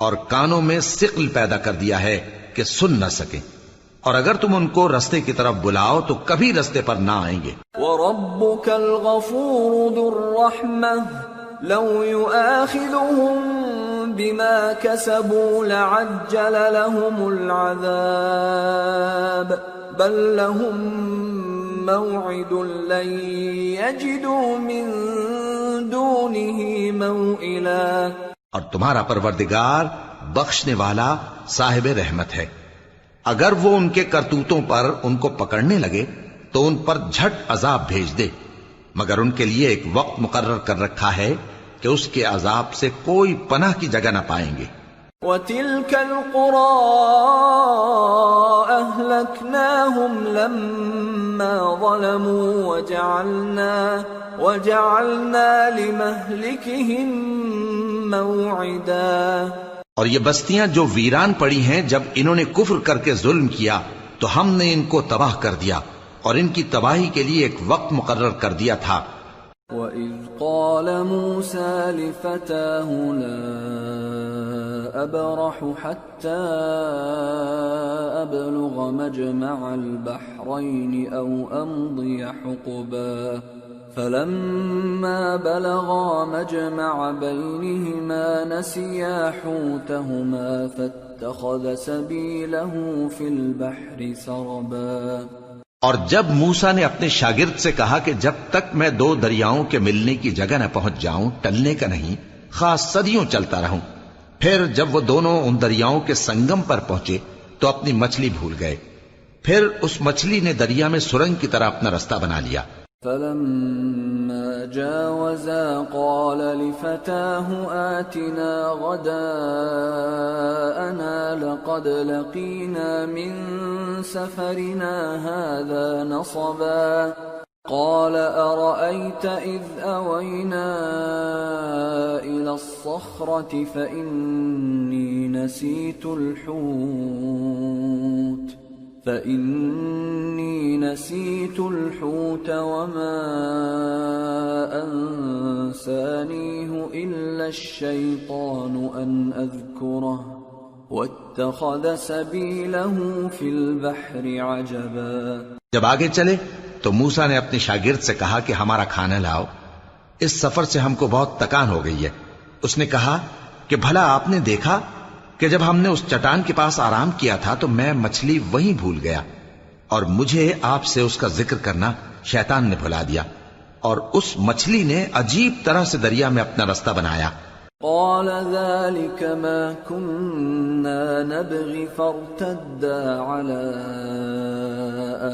اور کانوں میں ثقل پیدا کر دیا ہے کہ سن نہ سکیں، اور اگر تم ان کو رستے کی طرف بلاؤ تو کبھی رستے پر نہ آئیں گے۔ وَرَبُّكَ الْغَفُورُ ذُو الرَّحْمَةِ لَوْ يُؤَاخِذُهُم بِمَا كَسَبُوا لَعَجَّلَ لَهُمُ الْعَذَابَ بَل لَّهُم مَّوْعِدٌ لَّن يَجِدُوا مِن دُونِهِ مَوْئِلًا۔ اور تمہارا پروردگار بخشنے والا صاحب رحمت ہے، اگر وہ ان کے کرتوتوں پر ان کو پکڑنے لگے تو ان پر جھٹ عذاب بھیج دے، مگر ان کے لیے ایک وقت مقرر کر رکھا ہے کہ اس کے عذاب سے کوئی پناہ کی جگہ نہ پائیں گے۔ وَتِلْكَ الْقُرَىٰ أَهْلَكْنَاهُمْ لَمَّا ظَلَمُوا وَجَعَلْنَا لِمَهْلِكِهِمْ موعدا۔ اور یہ بستیاں جو ویران پڑی ہیں جب انہوں نے کفر کر کے ظلم کیا تو ہم نے ان کو تباہ کر دیا، اور ان کی تباہی کے لیے ایک وقت مقرر کر دیا تھا۔ وَإِذْ قَالَ مُوسَى لِفَتَاهُ لَا أَبْرَحُ حَتَّى أَبْلُغَ مَجْمَعَ الْبَحْرَيْنِ أَوْ أَمْضِيَ حُقُبًا فَلَمَّا بَلَغَا مَجْمَعَ بَيْنِهِمَا نَسِيَا حُوتَهُمَا فَاتَّخَذَ سَبِيلَهُ فِي الْبَحْرِ سَرَبًا۔ اور جب موسیٰ نے اپنے شاگرد سے کہا کہ جب تک میں دو دریاؤں کے ملنے کی جگہ نہ پہنچ جاؤں ٹلنے کا نہیں، خاص صدیوں چلتا رہوں، پھر جب وہ دونوں ان دریاؤں کے سنگم پر پہنچے تو اپنی مچھلی بھول گئے، پھر اس مچھلی نے دریا میں سرنگ کی طرح اپنا رستہ بنا لیا۔ فَلَمَّا جَاوَزَا قَالَ لِفَتَاهُ آتِنَا غَدَاءَنَا لَقَدْ لَقِينَا مِن سَفَرِنَا هَذَا نَصَبًا قَالَ أَرَأَيْتَ إِذْ أَوَيْنَا إِلَى الصَّخْرَةِ فَإِنِّي نسيت الحوت وما أنسانيه إلا الشيطان أن أذكره واتخذ سبيله في البحر عجبا۔ جب آگے چلے تو موسیٰ نے اپنے شاگرد سے کہا کہ ہمارا کھانا لاؤ، اس سفر سے ہم کو بہت تکان ہو گئی ہے۔ اس نے کہا کہ بھلا آپ نے دیکھا کہ جب ہم نے اس چٹان کے پاس آرام کیا تھا تو میں مچھلی وہیں بھول گیا، اور مجھے آپ سے اس کا ذکر کرنا شیطان نے بھلا دیا، اور اس مچھلی نے عجیب طرح سے دریا میں اپنا رستہ بنایا۔ قال ذلك ما كنا نبغي فارتدا على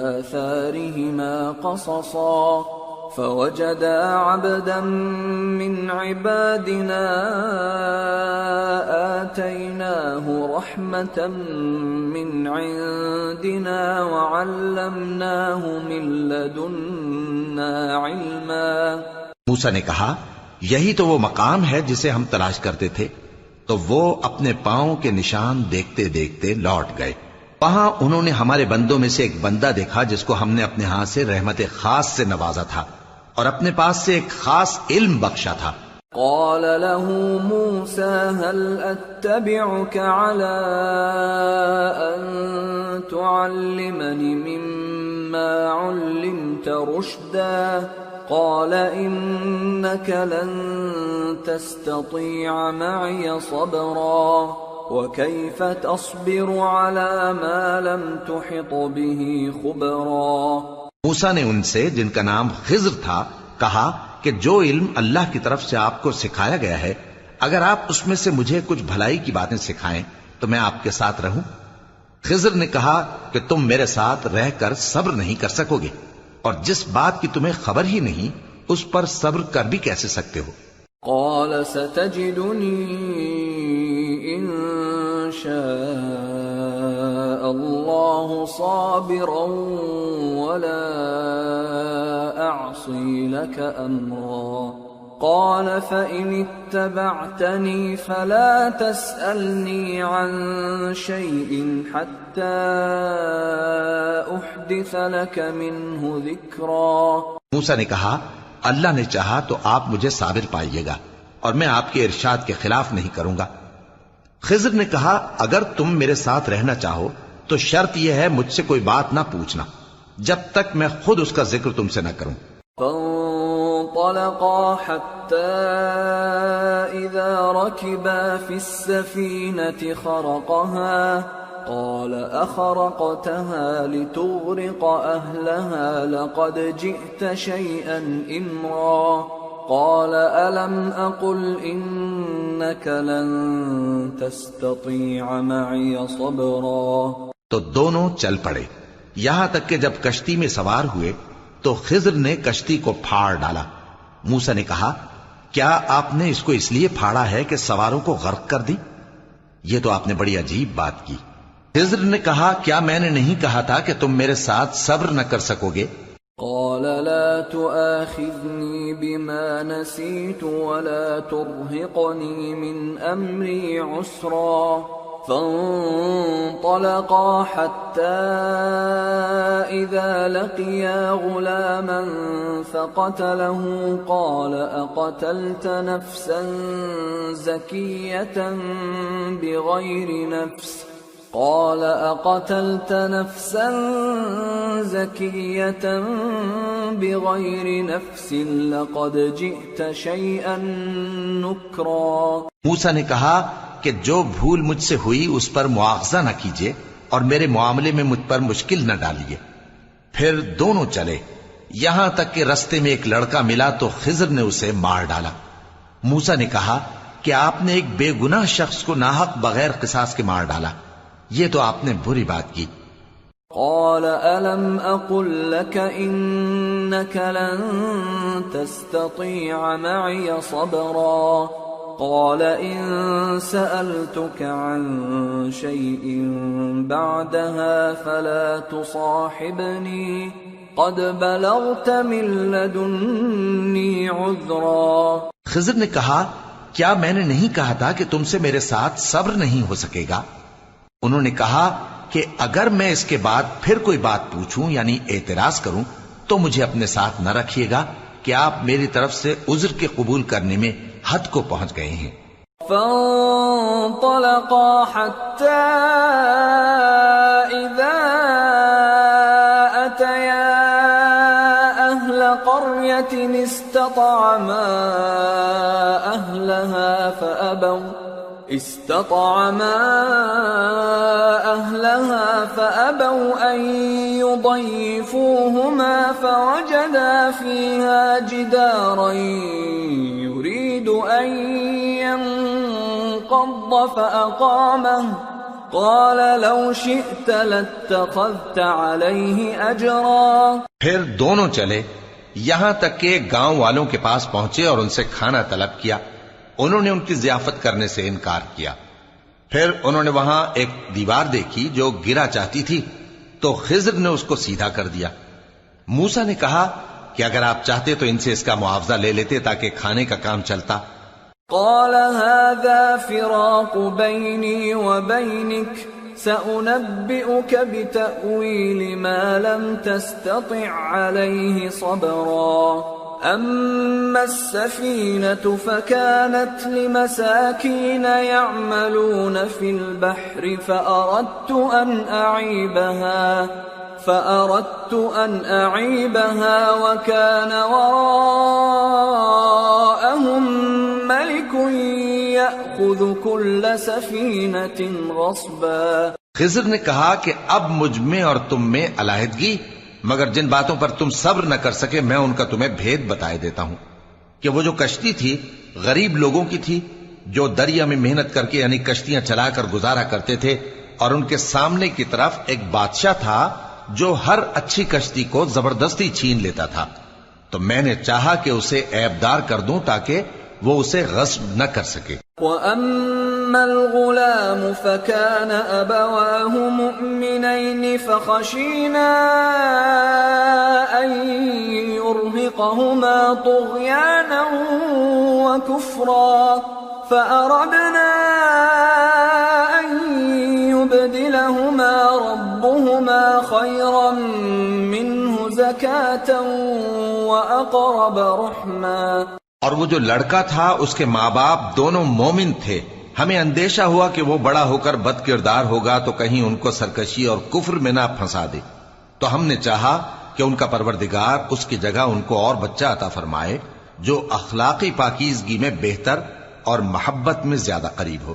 آثارهما قصصا فوجدا عبدا من عبادنا آتيناه رحمة من عندنا وعلمناه من لدنا علما۔ موسیٰ نے کہا یہی تو وہ مقام ہے جسے ہم تلاش کرتے تھے، تو وہ اپنے پاؤں کے نشان دیکھتے دیکھتے لوٹ گئے۔ وہاں انہوں نے ہمارے بندوں میں سے ایک بندہ دیکھا جس کو ہم نے اپنے ہاں سے رحمت خاص سے نوازا تھا اور اپنے پاس سے ایک خاص علم بخشا تھا۔ قال له موسى هل أتبعك على أن تعلمني مما علمت رشدا قال إنك لن تستطيع معي صبرا وكيف تصبر على ما لم تحط به خبرا۔ موسیٰ نے ان سے جن کا نام خضر تھا کہا کہ جو علم اللہ کی طرف سے آپ کو سکھایا گیا ہے، اگر آپ اس میں سے مجھے کچھ بھلائی کی باتیں سکھائیں تو میں آپ کے ساتھ رہوں۔ خضر نے کہا کہ تم میرے ساتھ رہ کر صبر نہیں کر سکو گے، اور جس بات کی تمہیں خبر ہی نہیں اس پر صبر کر بھی کیسے سکتے ہو؟ قال ستجدني إن شاء الله صابرا ولا أعصي لك أمرا قال فإن اتبعتني فلا تسألني عن شيء حتى أحدث لك منه ذكرا۔ موسیٰ نے کہا اللہ نے چاہا تو آپ مجھے صابر پائیے گا اور میں آپ کے ارشاد کے خلاف نہیں کروں گا۔ خضر نے کہا اگر تم میرے ساتھ رہنا چاہو تو شرط یہ ہے مجھ سے کوئی بات نہ پوچھنا جب تک میں خود اس کا ذکر تم سے نہ کروں۔ فانطلقا حتى إذا ركبا في السفينة خرقها قال أخرقتها لتغرق أهلها لقد جئت شيئا إمرا قال ألم أقل إنك لن تستطيع معي صبرا۔ تو دونوں چل پڑے یہاں تک کہ جب کشتی میں سوار ہوئے تو خضر نے کشتی کو پھاڑ ڈالا۔ موسیٰ نے کہا کیا آپ نے اس کو اس لیے پھاڑا ہے کہ سواروں کو غرق کر دی؟ یہ تو آپ نے بڑی عجیب بات کی۔ خضر نے کہا کیا میں نے نہیں کہا تھا کہ تم میرے ساتھ صبر نہ کر سکو گے؟ قال لا تؤاخذني بما نسيت ولا ترهقني من أمري عسرا فانطلقا حتى إذا لقيا غلاما فقتله قال أقتلت نفسا زكية بغير نفس قال أقتلت نفسا زكية بغير نفس لقد جئت شيئا نكرا۔ موسیٰ نے کہا کہ جو بھول مجھ سے ہوئی اس پر مواخذہ نہ کیجیے اور میرے معاملے میں مجھ پر مشکل نہ ڈالیے۔ پھر دونوں چلے یہاں تک کہ رستے میں ایک لڑکا ملا تو خضر نے اسے مار ڈالا۔ موسیٰ نے کہا کہ آپ نے ایک بے گناہ شخص کو ناحق بغیر قصاص کے مار ڈالا، یہ تو آپ نے بری بات کی۔ قال ألم أقل لك إنك لن تستطيع معي صبرا قال إن سألتك عن شيء بعدها فلا تصاحبني قد بلغت من لدني عذرا۔ خضر نے کہا کیا میں نے نہیں کہا تھا کہ تم سے میرے ساتھ صبر نہیں ہو سکے گا؟ انہوں نے کہا کہ اگر میں اس کے بعد پھر کوئی بات پوچھوں یعنی اعتراض کروں تو مجھے اپنے ساتھ نہ رکھیے گا کہ آپ میری طرف سے عذر کے قبول کرنے میں حد کو پہنچ گئے ہیں۔ فانطلقا حتى إذا أتيا أهل قرية استطعما أهلها استطعما أهلها فأبوا أن يضيفوهما فوجدا فيها جدارا يريد أن ينقض فأقامه قال لو شئت لاتخذت عليه أجرا. پھر دونوں چلے یہاں تک کہ گاؤں والوں کے پاس پہنچے اور ان سے کھانا طلب کیا. انہوں نے ان کی ضیافت کرنے سے انکار کیا. پھر انہوں نے وہاں ایک دیوار دیکھی جو گرا چاہتی تھی تو خضر نے اس کو سیدھا کر دیا. موسیٰ نے کہا کہ اگر آپ چاہتے تو ان سے اس کا معاوضہ لے لیتے تاکہ کھانے کا کام چلتا. قال هذا فراق بيني وبينك سأنبئك بتأويل ما لم تستطع عليه صبرا. أما السفينة فكانت لمساكين يعملون في البحر فأردت أن أعيبها وكان وراءهم ملك يأخذ كل سفينة غصبا. خضر نے کہا کہ اب مجھ میں اور تم میں علیحدگی، مگر جن باتوں پر تم صبر نہ کر سکے میں ان کا تمہیں بھید بتائے دیتا ہوں کہ وہ جو کشتی تھی غریب لوگوں کی تھی جو دریا میں محنت کر کے یعنی کشتیاں چلا کر گزارا کرتے تھے، اور ان کے سامنے کی طرف ایک بادشاہ تھا جو ہر اچھی کشتی کو زبردستی چھین لیتا تھا. تو میں نے چاہا کہ اسے عیبدار کر دوں تاکہ وہ اسے غصب نہ کر سکے. وَأَمَّا الْغُلَامُ فَكَانَ أَبَوَاهُ مُؤْمِنَيْنِ فَخَشِينَا أَن يُرْهِقَهُمَا طُغْيَانًا وَكُفْرًا فَأَرَدْنَا أَن يُبْدِلَهُمَا رَبُّهُمَا خَيْرًا مِّنْهُ زَكَاةً وَأَقْرَبَ رَحْمًا. اور وہ جو لڑکا تھا اس کے ماں باپ دونوں مومن تھے. ہمیں اندیشہ ہوا کہ وہ بڑا ہو کر بد کردار ہوگا تو کہیں ان کو سرکشی اور کفر میں نہ پھنسا دے. تو ہم نے چاہا کہ ان کا پروردگار اس کی جگہ ان کو اور بچہ عطا فرمائے جو اخلاقی پاکیزگی میں بہتر اور محبت میں زیادہ قریب ہو.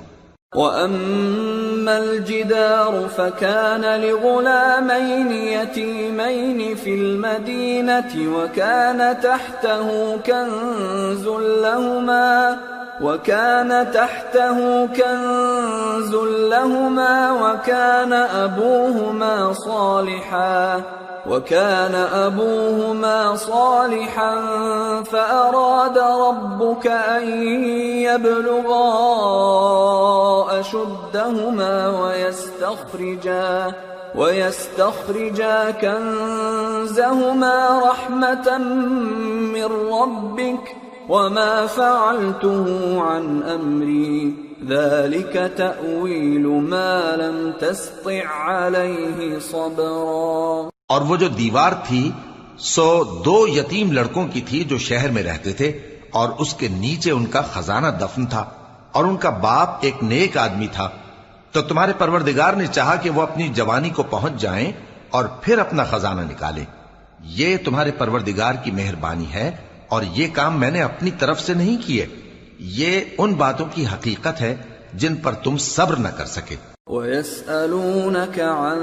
وَأَمَّا الْجِدَارُ فَكَانَ لِغُلَامَيْنِ يَتِيمَيْنِ فِي الْمَدِينَةِ وَكَانَ تَحْتَهُ كَنْزٌ لَهُمَا وَكَانَ أَبُوهُمَا صَالِحًا فَأَرَادَ رَبُّكَ أَن يَبْلُغَا أَشُدَّهُمَا وَيَسْتَخْرِجَا كَنزَهُمَا رَحْمَةً مِّن رَّبِّكَ وَمَا فَعَلْتُهُ عَنْ أَمْرِي ذَلِكَ تَأْوِيلُ مَا لَمْ تَسْطِع عَلَيْهِ صَبْرًا. اور وہ جو دیوار تھی سو 2 یتیم لڑکوں کی تھی جو شہر میں رہتے تھے، اور اس کے نیچے ان کا خزانہ دفن تھا، اور ان کا باپ ایک نیک آدمی تھا. تو تمہارے پروردگار نے چاہا کہ وہ اپنی جوانی کو پہنچ جائیں اور پھر اپنا خزانہ نکالے. یہ تمہارے پروردگار کی مہربانی ہے، اور یہ کام میں نے اپنی طرف سے نہیں کیے. یہ ان باتوں کی حقیقت ہے جن پر تم صبر نہ کر سکے. وَيَسْأَلُونَكَ عَنْ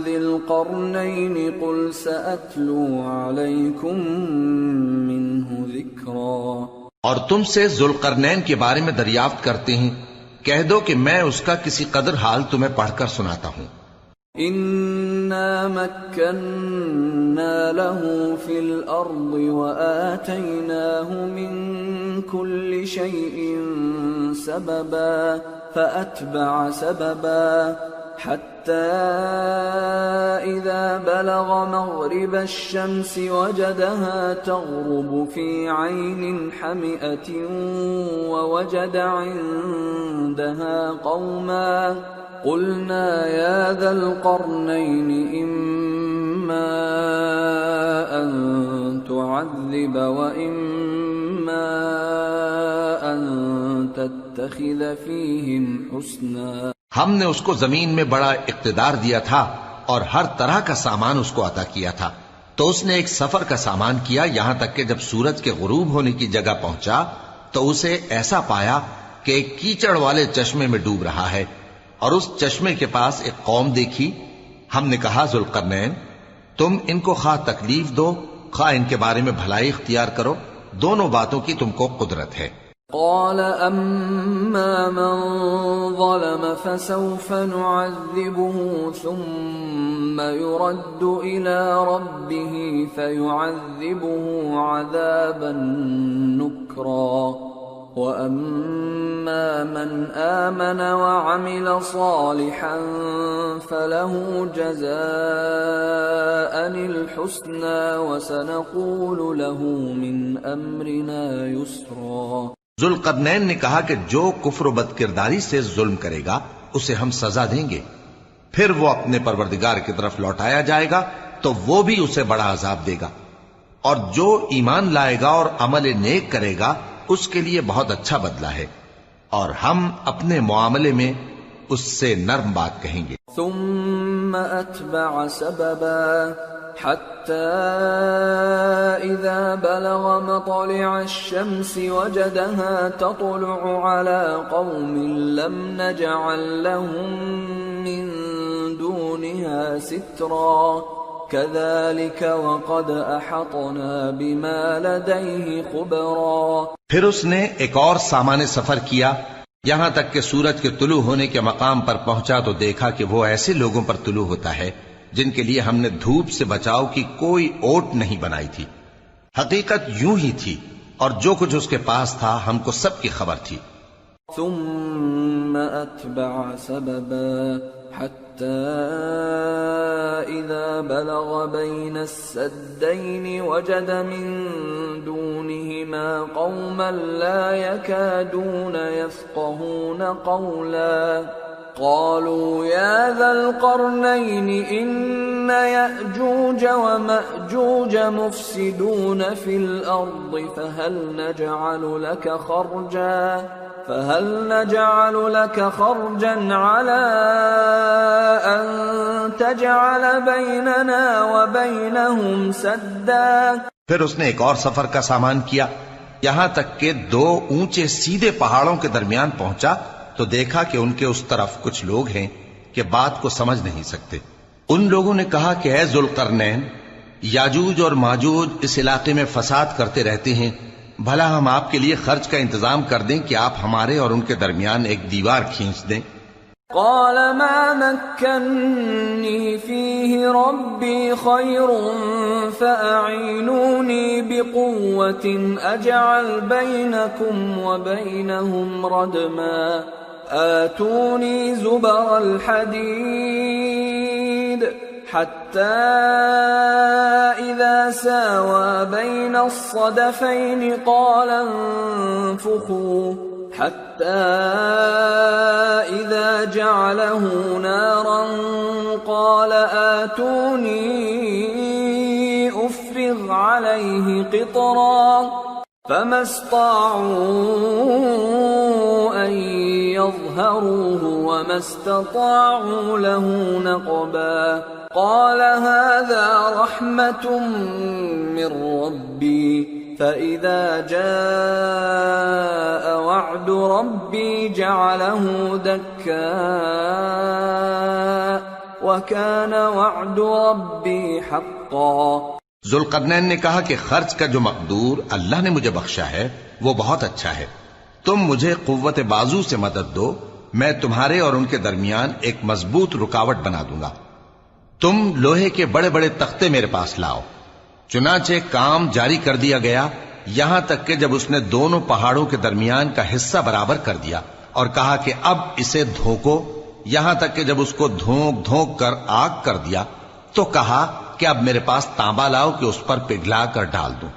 ذِي الْقَرْنَيْنِ قُلْ سَأَتْلُو عَلَيْكُمْ مِنْهُ ذِكْرًا. اور تم سے ذوالقرنین کے بارے میں دریافت کرتے ہیں، کہہ دو کہ میں اس کا کسی قدر حال تمہیں پڑھ کر سناتا ہوں. إِنَّا مَكَّنَّا لَهُ فِي الْأَرْضِ وَآتَيْنَاهُ مِنْ كُلِّ شَيْءٍ سَبَبًا فَأَتْبَعَ سَبَبًا حَتَّى إِذَا بَلَغَ مَغْرِبَ الشَّمْسِ وَجَدَهَا تَغْرُبُ فِي عَيْنٍ حَمِئَةٍ وَوَجَدَ عِندَهَا قَوْمًا قُلْنَا يَا ذَا الْقَرْنَيْنِ إِمَّا أَن تُعَذِّبَ وَإِمَّا أَن تَتَّخِذَ فِيهِمْ حُسْنًا. ہم نے اس کو زمین میں بڑا اقتدار دیا تھا اور ہر طرح کا سامان اس کو عطا کیا تھا. تو اس نے ایک سفر کا سامان کیا یہاں تک کہ جب سورج کے غروب ہونے کی جگہ پہنچا تو اسے ایسا پایا کہ ایک کیچڑ والے چشمے میں ڈوب رہا ہے اور اس چشمے کے پاس ایک قوم دیکھی. ہم نے کہا ذوالقرنین تم ان کو خواہ تکلیف دو خواہ ان کے بارے میں بھلائی اختیار کرو، دونوں باتوں کی تم کو قدرت ہے. قال أما من ظلم فسوف نعذبه ثم يرد إلى ربه فيعذبه عذابا نكرا وأما من آمن وعمل صالحا فله جزاء الحسنى وسنقول له من أمرنا يسرا. ذوالقرنین نے کہا کہ جو کفر و بد کرداری سے ظلم کرے گا اسے ہم سزا دیں گے، پھر وہ اپنے پروردگار کی طرف لوٹایا جائے گا تو وہ بھی اسے بڑا عذاب دے گا، اور جو ایمان لائے گا اور عمل نیک کرے گا اس کے لیے بہت اچھا بدلہ ہے، اور ہم اپنے معاملے میں اس سے نرم بات کہیں گے. ثم أتبع سببا حتى إذا بلغ مطلع الشمس وجدها تطلع على قوم لم نجعل لهم من دونها سترا كذلك وقد أحطنا بما لديه خبرا. پھر اس نے ایک اور سامان سفر کیا یہاں تک کہ سورج کے طلوع ہونے کے مقام پر پہنچا تو دیکھا کہ وہ ایسے لوگوں پر طلوع ہوتا ہے جن کے لیے ہم نے دھوپ سے بچاؤ کی کوئی اوٹ نہیں بنائی تھی. حقیقت یوں ہی تھی اور جو کچھ اس کے پاس تھا ہم کو سب کی خبر تھی. ثم أتبع سببا حتى إذا بلغ بين السدين وجد من دونهما قوما لا يكادون يفقهون قولا قالوا يا ذا القرنين إن يأجوج ومأجوج مفسدون في الأرض فهل نجعل لك خرجا على أن تجعل بيننا وبينهم سدا. پھر اس نے ایک اور سفر کا سامان کیا یہاں تک کہ دو اونچے سیدھے پہاڑوں کے درمیان پہنچا تو دیکھا کہ ان کے اس طرف کچھ لوگ ہیں کہ بات کو سمجھ نہیں سکتے. ان لوگوں نے کہا کہ اے ذوالقرنین یاجوج اور ماجوج اس علاقے میں فساد کرتے رہتے ہیں، بھلا ہم آپ کے لیے خرچ کا انتظام کر دیں کہ آپ ہمارے اور ان کے درمیان ایک دیوار کھینچ دیں. قال ما مكنني فيه ربي خير فأعينوني بقوة أجعل بينكم وبينهم ردما آتوني زبر الحديد حتى إذا ساوى بين الصدفين قال انفخوا حتى إذا جعله نارا قال آتوني أفرغ عليه قطرا فما استطاعوا أن يظهروه وما استطاعوا له نقبا. قال هذا رحمة من ربي فإذا جاء وعد ربي جعله دكا وكان وعد ربي حقا. ذوالقرنین نے کہا کہ خرچ کا جو مقدور اللہ نے مجھے بخشا ہے وہ بہت اچھا ہے، تم مجھے قوت بازو سے مدد دو، میں تمہارے اور ان کے درمیان ایک مضبوط رکاوٹ بنا دوں گا. تم لوہے کے بڑے بڑے تختے میرے پاس لاؤ. چنانچہ کام جاری کر دیا گیا یہاں تک کہ جب اس نے دونوں پہاڑوں کے درمیان کا حصہ برابر کر دیا اور کہا کہ اب اسے دھوکو، یہاں تک کہ جب اس کو دھونک دھونک کر آگ کر دیا تو کہا کہ اب میرے پاس تانبا لاؤ کہ اس پر پگھلا کر ڈال دوں.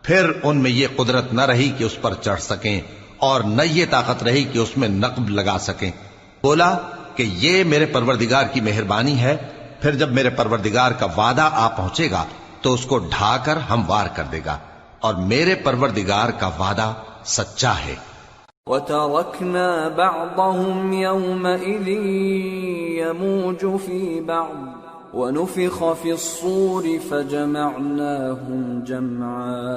پھر ان میں یہ قدرت نہ رہی کہ اس پر چڑھ سکیں اور نہ یہ طاقت رہی کہ اس میں نقب لگا سکیں. بولا کہ یہ میرے پروردگار کی مہربانی ہے، پھر جب میرے پروردگار کا وعدہ آ پہنچے گا تو اس کو ڈھا کر ہموار کر دے گا، اور میرے پروردگار کا وعدہ سچا ہے. وَتَرَكْنَا بَعْضَهُمْ يَوْمَئِذٍ يَمُوجُ فِي بَعْضٍ ونفخ في الصور فجمعناهم جمعا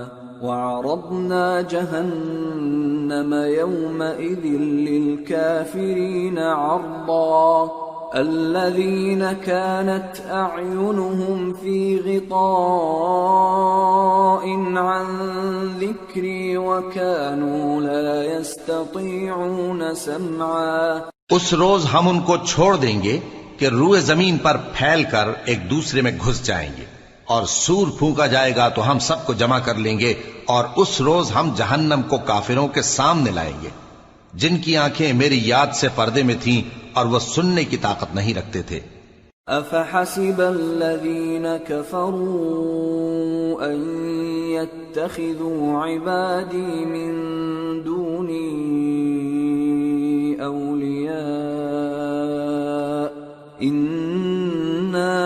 وعرضنا جهنم يومئذ للكافرين عرضا الذين كانت أعينهم في غطاء عن ذكري وكانوا لا يستطيعون سمعا. اس روز ہم ان کو چھوڑ دیں گے کہ روئے زمین پر پھیل کر ایک دوسرے میں گھس جائیں گے، اور سور پھونکا جائے گا تو ہم سب کو جمع کر لیں گے، اور اس روز ہم جہنم کو کافروں کے سامنے لائیں گے جن کی آنکھیں میری یاد سے پردے میں تھیں اور وہ سننے کی طاقت نہیں رکھتے تھے. أفحسب الذين كفروا أن يتخذوا عبادي من دوني أولياء إنا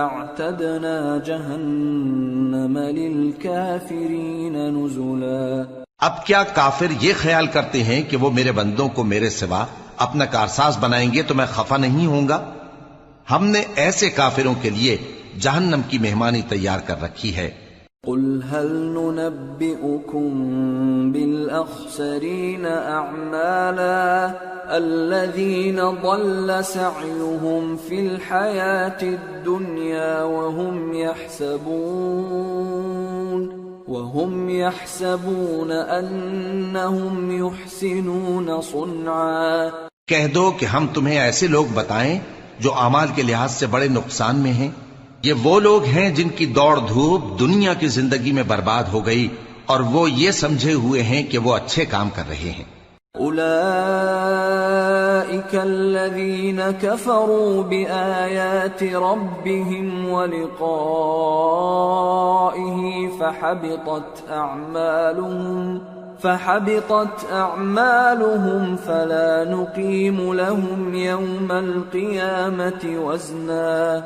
أعتدنا جهنم للكافرين نزلا. اب کیا کافر یہ خیال کرتے ہیں کہ وہ میرے بندوں کو میرے سوا اپنا کارساز بنائیں گے تو میں خفا نہیں ہوں گا؟ ہم نے ایسے کافروں کے لیے جہنم کی مہمانی تیار کر رکھی ہے. قل هل ننبئكم بالأخسرين أعمالا الذين ضل سعيهم في الحياة الدنيا وهم يحسبون أنهم يحسنون صنعا. کہہ دو کہ ہم تمہیں ایسے لوگ بتائیں جو اعمال کے لحاظ سے بڑے نقصان میں ہیں. یہ وہ لوگ ہیں جن کی دوڑ دھوپ دنیا کی زندگی میں برباد ہو گئی اور وہ یہ سمجھے ہوئے ہیں کہ وہ اچھے کام کر رہے ہیں. أولئك الذين كفروا بآيات ربهم ولقائه فحبطت أعمالهم فلا نقيم لهم يوم القيامة وزنا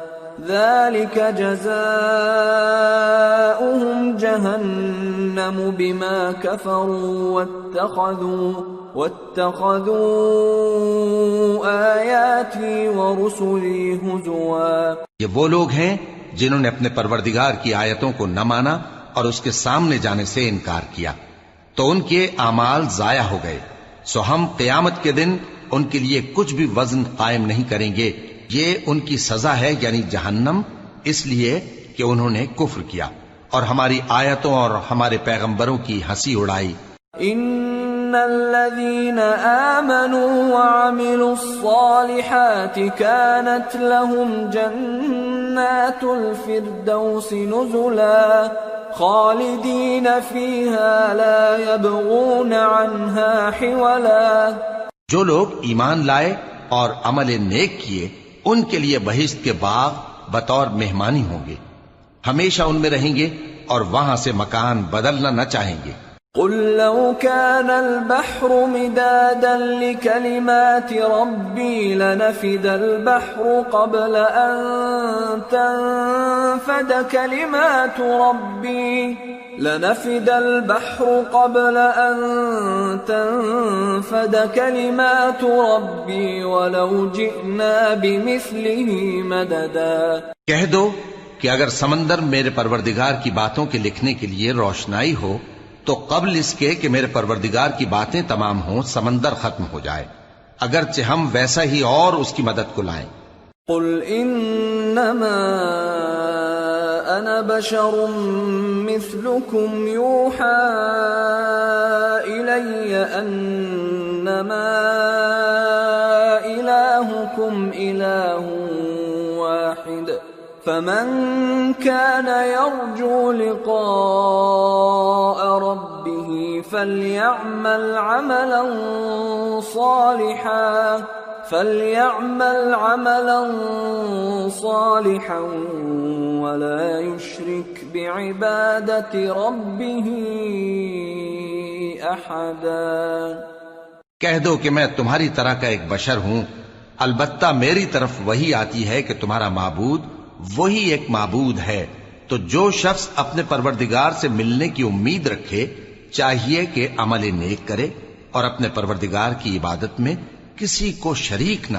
ذلك جزاؤهم جهنم بما كفروا واتخذوا آياتي ورسلي هزوا. یہ وہ لوگ ہیں جنہوں نے اپنے پروردگار کی آیتوں کو نہ مانا اور اس کے سامنے جانے سے انکار کیا تو ان کے اعمال ضائع ہو گئے. سو ہم قیامت کے دن ان کے لیے کچھ بھی وزن قائم نہیں کریں گے. یہ ان کی سزا ہے یعنی جہنم، اس لیے کہ انہوں نے کفر کیا اور ہماری آیتوں اور ہمارے پیغمبروں کی ہنسی اڑائی. ان الذين آمنوا وعملوا الصالحات كانت لهم جنات الفردوس نزلا خالدين فيها لا يبغون عنها حولا. جو لوگ ایمان لائے اور عمل نیک کیے ان کے لیے بہشت کے باغ بطور مہمانی ہوں گے، ہمیشہ ان میں رہیں گے اور وہاں سے مکان بدلنا نہ چاہیں گے. قل لو كان البحر مدادا لكلمات ربي لنفد البحر قبل أن تنفد كلمات ربي ولو جئنا بمثله مددا. کہہ دو کہ اگر سمندر میرے پروردگار کی باتوں کے لکھنے کے لیے روشنائی ہو تو قبل اس کے کہ میرے پروردگار کی باتیں تمام ہوں سمندر ختم ہو جائے، اگرچہ ہم ویسا ہی اور اس کی مدد کو لائیں. قل انما انا بشر مثلكم يوحى الي انما الهكم اله واحد فمن كان يرجو لقاء ربه فليعمل عملا صالحا ولا يشرك بعبادة ربه أحدا. کہہ دو کہ میں تمہاری طرح کا ایک بشر ہوں، البتہ میری طرف وہی آتی ہے کہ تمہارا معبود وہی ایک معبود ہے. تو جو شخص اپنے پروردگار سے ملنے کی امید رکھے چاہیے کہ عمل نیک کرے اور اپنے پروردگار کی عبادت میں کسی کو شریک نہ